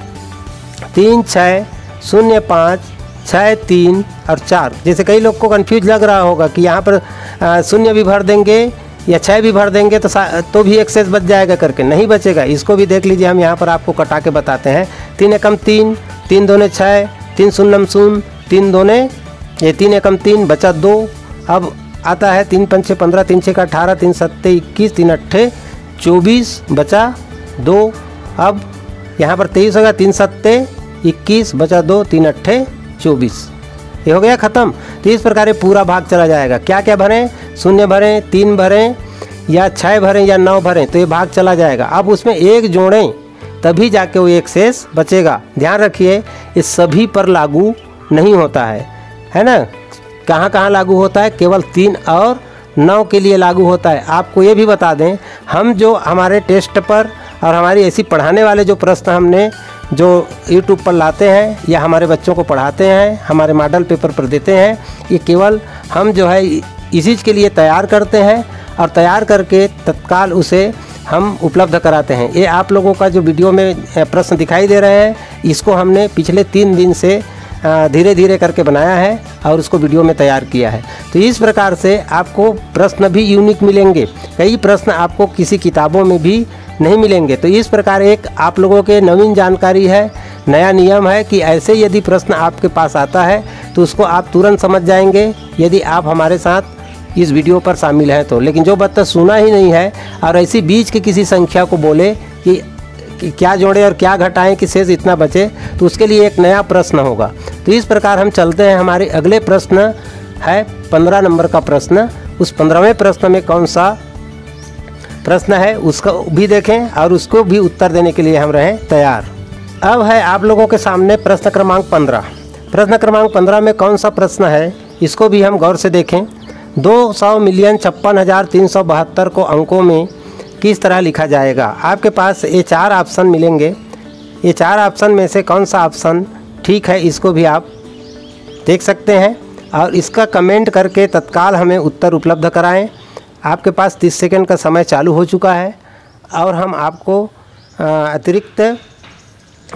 3 6 0 5 6 3 और 4, जैसे कई लोग को कंफ्यूज लग रहा होगा कि यहाँ पर शून्य भी भर देंगे या 6 भी भर देंगे तो भी 1 शेष बच जाएगा करके, नहीं बचेगा। इसको भी देख लीजिए, हम यहाँ पर आपको कटा के बताते हैं। 3 एकम 3, 3 दूने 6, 3 शून्यम 0, 3 दूने ये 3 एकम 3 बचा 2। अब आता है 3 पंचे 15, 3 छः 18, 3 सत्ते 21, 3 अट्ठे 24 बचा 2। अब यहाँ पर 23 होगा, 3 सत्ते 21 बचा 2, 3 अट्ठे 24। ये हो गया ख़त्म। तो इस प्रकार पूरा भाग चला जाएगा। क्या क्या भरें, 0 भरें, 3 भरें या 6 भरें या 9 भरें तो ये भाग चला जाएगा। अब उसमें 1 जोड़ें तभी जाके वो 1 शेष बचेगा। ध्यान रखिए, ये सभी पर लागू नहीं होता है ना। कहाँ कहाँ लागू होता है, केवल 3 और 9 के लिए लागू होता है। आपको ये भी बता दें, हम जो हमारे टेस्ट पर और हमारी ऐसी पढ़ाने वाले जो प्रश्न हमने जो YouTube पर लाते हैं या हमारे बच्चों को पढ़ाते हैं, हमारे मॉडल पेपर पर देते हैं, ये केवल हम जो है इसी चीज़ के लिए तैयार करते हैं और तैयार करके तत्काल उसे हम उपलब्ध कराते हैं। ये आप लोगों का जो वीडियो में प्रश्न दिखाई दे रहे हैं, इसको हमने पिछले 3 दिन से धीरे धीरे करके बनाया है और उसको वीडियो में तैयार किया है। तो इस प्रकार से आपको प्रश्न भी यूनिक मिलेंगे, कई प्रश्न आपको किसी किताबों में भी नहीं मिलेंगे। तो इस प्रकार एक आप लोगों के नवीन जानकारी है, नया नियम है कि ऐसे यदि प्रश्न आपके पास आता है तो उसको आप तुरंत समझ जाएंगे यदि आप हमारे साथ इस वीडियो पर शामिल हैं तो। लेकिन जो बच्चा सुना ही नहीं है और ऐसी बीच की किसी संख्या को बोले कि कि क्या जोड़ें और क्या घटाएं कि शेष इतना बचे, तो उसके लिए एक नया प्रश्न होगा। तो इस प्रकार हम चलते हैं। हमारे अगले प्रश्न है 15 नंबर का प्रश्न। उस 15वें प्रश्न में कौन सा प्रश्न है उसको भी देखें और उसको भी उत्तर देने के लिए हम रहें तैयार। अब है आप लोगों के सामने प्रश्न क्रमांक 15। प्रश्न क्रमांक 15 में कौन सा प्रश्न है इसको भी हम गौर से देखें। 200,56,372 को अंकों में किस तरह लिखा जाएगा। आपके पास ये 4 ऑप्शन मिलेंगे। ये 4 ऑप्शन में से कौन सा ऑप्शन ठीक है इसको भी आप देख सकते हैं और इसका कमेंट करके तत्काल हमें उत्तर उपलब्ध कराएं। आपके पास 30 सेकंड का समय चालू हो चुका है और हम आपको अतिरिक्त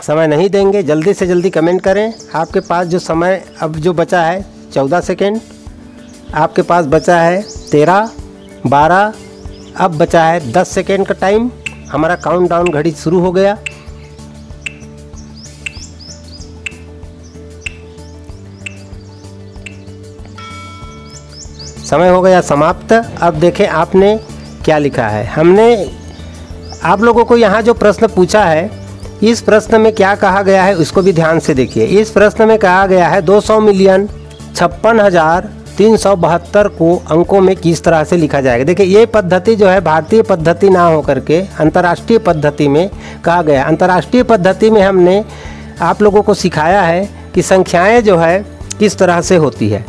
समय नहीं देंगे। जल्दी से जल्दी कमेंट करें। आपके पास जो समय अब जो बचा है 14 सेकंड, आपके पास बचा है 13, 12, अब बचा है 10 सेकंड का टाइम। हमारा काउंटडाउन घड़ी शुरू हो गया। समय हो गया समाप्त। अब देखें आपने क्या लिखा है। हमने आप लोगों को यहाँ जो प्रश्न पूछा है, इस प्रश्न में क्या कहा गया है उसको भी ध्यान से देखिए। इस प्रश्न में कहा गया है 200,56,372 को अंकों में किस तरह से लिखा जाएगा। देखिए ये पद्धति जो है भारतीय पद्धति ना हो करके अंतर्राष्ट्रीय पद्धति में कहा गया। अंतर्राष्ट्रीय पद्धति में हमने आप लोगों को सिखाया है कि संख्याएँ जो है किस तरह से होती है।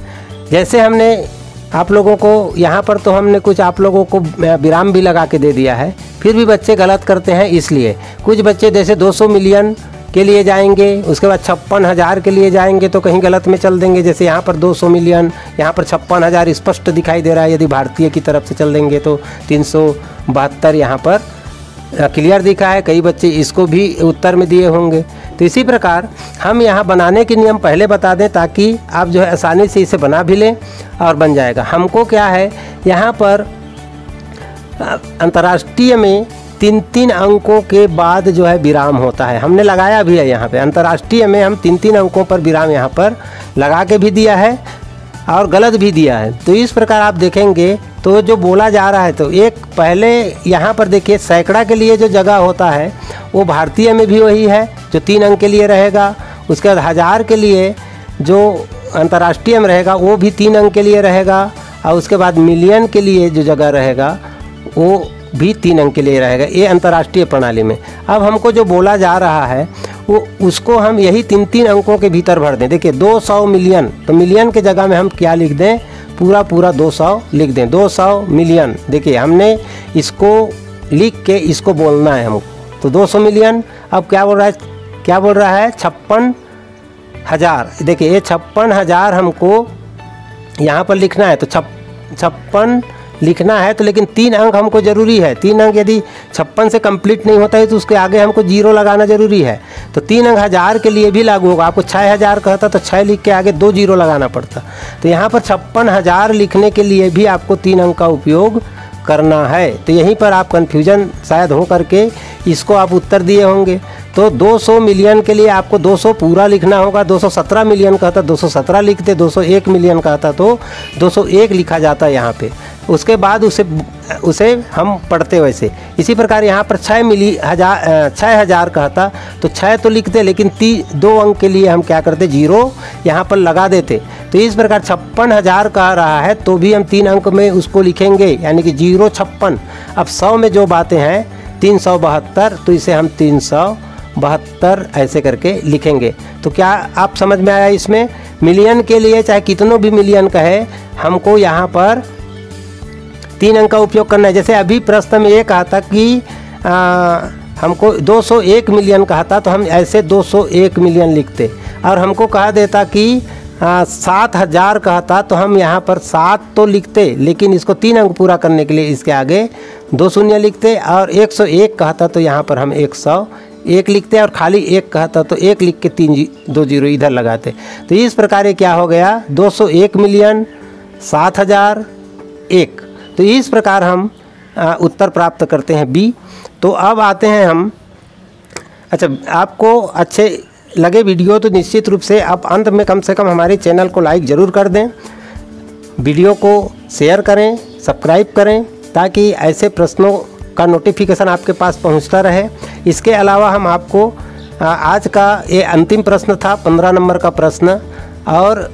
जैसे हमने आप लोगों को यहाँ पर तो हमने कुछ आप लोगों को विराम भी लगा के दे दिया है, फिर भी बच्चे गलत करते हैं। इसलिए कुछ बच्चे जैसे 200 मिलियन के लिए जाएंगे, उसके बाद 56,000 के लिए जाएंगे तो कहीं गलत में चल देंगे। जैसे यहाँ पर 200 मिलियन, यहाँ पर 56,000 स्पष्ट दिखाई दे रहा है। यदि भारतीय की तरफ से चल देंगे तो 372 यहाँ पर क्लियर दिखा है। कई बच्चे इसको भी उत्तर में दिए होंगे। तो इसी प्रकार हम यहाँ बनाने के नियम पहले बता दें ताकि आप जो है आसानी से इसे बना भी लें और बन जाएगा। हमको क्या है यहाँ पर अंतर्राष्ट्रीय में 3-3 अंकों के बाद जो है विराम होता है। हमने लगाया भी है यहाँ पे। अंतर्राष्ट्रीय में हम 3-3 अंकों पर विराम यहाँ पर लगा के भी दिया है और गलत भी दिया है। तो इस प्रकार आप देखेंगे तो जो बोला जा रहा है, तो एक पहले यहाँ पर देखिए सैकड़ा के लिए जो जगह होता है वो भारतीय में भी वही है जो 3 अंक के लिए रहेगा। उसके बाद 1000 के लिए जो अंतर्राष्ट्रीय में रहेगा वो भी 3 अंक के लिए रहेगा और उसके बाद मिलियन के लिए जो जगह रहेगा वो भी 3 अंक के लिए रहेगा। ये अंतर्राष्ट्रीय प्रणाली में। अब हमको जो बोला जा रहा है वो उसको हम यही 3-3 अंकों के भीतर भर दें। देखिए 200 मिलियन, तो मिलियन के जगह में हम क्या लिख दें, पूरा 200 लिख दें। 200 मिलियन। देखिए हमने इसको लिख के इसको बोलना है हमको। तो 200 मिलियन। अब क्या बोल रहा है, 56,000। देखिए ये 56,000 हमको यहाँ पर लिखना है। तो 56 लिखना है तो लेकिन 3 अंक हमको ज़रूरी है। 3 अंक यदि 56 से कंप्लीट नहीं होता है तो उसके आगे हमको 0 लगाना ज़रूरी है। तो 3 अंक 1000 के लिए भी लागू होगा। आपको 6000 कहता तो 6 लिख के आगे 2 0 लगाना पड़ता। तो यहाँ पर 56,000 लिखने के लिए भी आपको 3 अंक का उपयोग करना है। तो यहीं पर आप कन्फ्यूजन शायद हो करके इसको आप उत्तर दिए होंगे। तो 200 मिलियन के लिए आपको 200 पूरा लिखना होगा। 217 मिलियन कहता 217 लिखते, 201 मिलियन कहता तो 201 लिखा जाता है यहाँ पे। उसके बाद उसे हम पढ़ते वैसे। इसी प्रकार यहाँ पर 6,000 कहता तो 6 तो लिखते, लेकिन 2 अंक के लिए हम क्या करते, 0 यहाँ पर लगा देते। तो इस प्रकार 56,000 कह रहा है तो भी हम 3 अंक में उसको लिखेंगे, यानी कि 0 56। अब 100 में जो बातें हैं 372, तो इसे हम 372 ऐसे करके लिखेंगे। तो क्या आप समझ में आया। इसमें मिलियन के लिए चाहे कितनों भी मिलियन कहे, हमको यहाँ पर 3 अंक का उपयोग करना है। जैसे अभी प्रश्न में ये कहा था कि हमको 201 मिलियन कहा था तो हम ऐसे 201 मिलियन लिखते। और हमको कहा देता कि 7,000 कहता तो हम यहाँ पर 7 तो लिखते, लेकिन इसको 3 अंक पूरा करने के लिए इसके आगे 2 शून्य लिखते। और 101 कहता तो यहाँ पर हम 101 लिखते, और खाली 1 कहता तो 1 लिख के 2 0 इधर लगाते। तो इस प्रकार ये क्या हो गया, 201 मिलियन 7,000 1। तो इस प्रकार हम उत्तर प्राप्त करते हैं बी। तो अब आते हैं हम, अच्छा आपको अच्छे लगे वीडियो तो निश्चित रूप से आप अंत में कम से कम हमारे चैनल को लाइक ज़रूर कर दें, वीडियो को शेयर करें, सब्सक्राइब करें, ताकि ऐसे प्रश्नों का नोटिफिकेशन आपके पास पहुंचता रहे। इसके अलावा हम आपको आज का ये अंतिम प्रश्न था, 15 नंबर का प्रश्न, और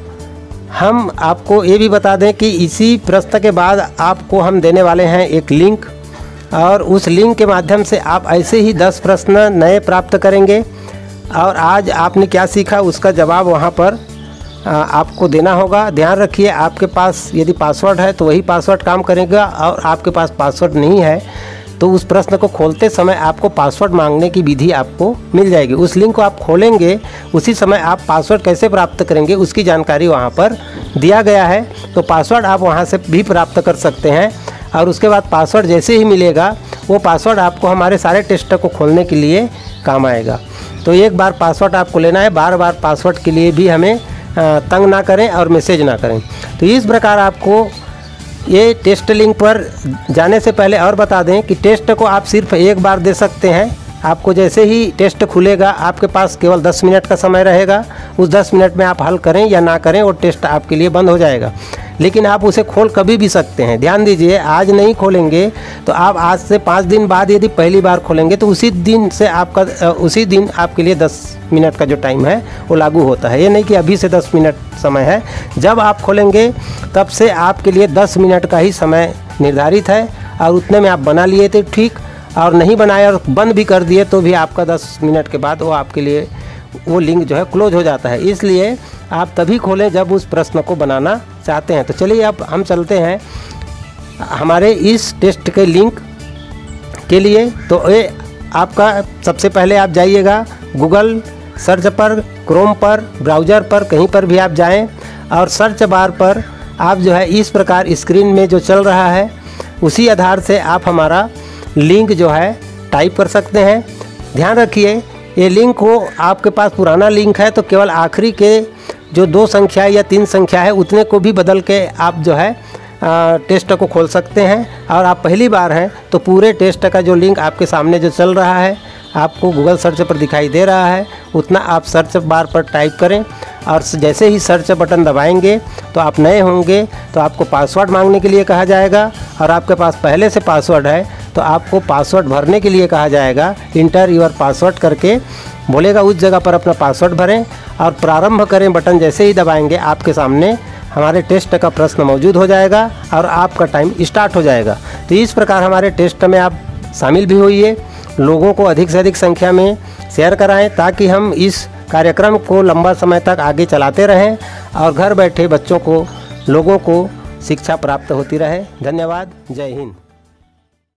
हम आपको ये भी बता दें कि इसी प्रश्न के बाद आपको हम देने वाले हैं एक लिंक, और उस लिंक के माध्यम से आप ऐसे ही 10 प्रश्न नए प्राप्त करेंगे। और आज आपने क्या सीखा उसका जवाब वहाँ पर आपको देना होगा। ध्यान रखिए, आपके पास यदि पासवर्ड है तो वही पासवर्ड काम करेगा, और आपके पास पासवर्ड नहीं है तो उस प्रश्न को खोलते समय आपको पासवर्ड मांगने की विधि आपको मिल जाएगी। उस लिंक को आप खोलेंगे, उसी समय आप पासवर्ड कैसे प्राप्त करेंगे उसकी जानकारी वहाँ पर दिया गया है। तो पासवर्ड आप वहाँ से भी प्राप्त कर सकते हैं, और उसके बाद पासवर्ड जैसे ही मिलेगा वो पासवर्ड आपको हमारे सारे टेस्ट को खोलने के लिए काम आएगा। तो एक बार पासवर्ड आपको लेना है, बार बार पासवर्ड के लिए भी हमें तंग ना करें और मैसेज ना करें। तो इस प्रकार आपको ये टेस्ट लिंक पर जाने से पहले और बता दें कि टेस्ट को आप सिर्फ एक बार दे सकते हैं। आपको जैसे ही टेस्ट खुलेगा आपके पास केवल 10 मिनट का समय रहेगा। उस 10 मिनट में आप हल करें या ना करें वो टेस्ट आपके लिए बंद हो जाएगा, लेकिन आप उसे खोल कभी भी सकते हैं। ध्यान दीजिए, आज नहीं खोलेंगे तो आप आज से 5 दिन बाद यदि पहली बार खोलेंगे तो उसी दिन से उसी दिन आपके लिए 10 मिनट का जो टाइम है वो लागू होता है। ये नहीं कि अभी से 10 मिनट समय है, जब आप खोलेंगे तब से आपके लिए 10 मिनट का ही समय निर्धारित है, और उतने में आप बना लिए थे ठीक, और नहीं बनाए और बंद भी कर दिए तो भी आपका 10 मिनट के बाद वो आपके लिए वो लिंक जो है क्लोज हो जाता है। इसलिए आप तभी खोलें जब उस प्रश्न को बनाना चाहते हैं। तो चलिए अब हम चलते हैं हमारे इस टेस्ट के लिंक के लिए। तो ये आपका सबसे पहले आप जाइएगा गूगल सर्च पर, क्रोम पर, ब्राउज़र पर, कहीं पर भी आप जाएं, और सर्च बार पर आप जो है इस प्रकार स्क्रीन में जो चल रहा है उसी आधार से आप हमारा लिंक जो है टाइप कर सकते हैं। ध्यान रखिए, ये लिंक हो आपके पास पुराना लिंक है तो केवल आखिरी के जो 2 संख्या या 3 संख्या है उतने को भी बदल के आप जो है टेस्ट को खोल सकते हैं। और आप पहली बार हैं तो पूरे टेस्ट का जो लिंक आपके सामने जो चल रहा है आपको गूगल सर्च पर दिखाई दे रहा है, उतना आप सर्च बार पर टाइप करें, और जैसे ही सर्च बटन दबाएंगे तो आप नए होंगे तो आपको पासवर्ड मांगने के लिए कहा जाएगा, और आपके पास पहले से पासवर्ड है तो आपको पासवर्ड भरने के लिए कहा जाएगा। इंटर योर पासवर्ड करके बोलेगा, उस जगह पर अपना पासवर्ड भरें और प्रारंभ करें बटन जैसे ही दबाएंगे आपके सामने हमारे टेस्ट का प्रश्न मौजूद हो जाएगा और आपका टाइम स्टार्ट हो जाएगा। तो इस प्रकार हमारे टेस्ट में आप शामिल भी होइए, लोगों को अधिक से अधिक संख्या में शेयर कराएं ताकि हम इस कार्यक्रम को लंबा समय तक आगे चलाते रहें और घर बैठे बच्चों को, लोगों को शिक्षा प्राप्त होती रहे। धन्यवाद। जय हिंद।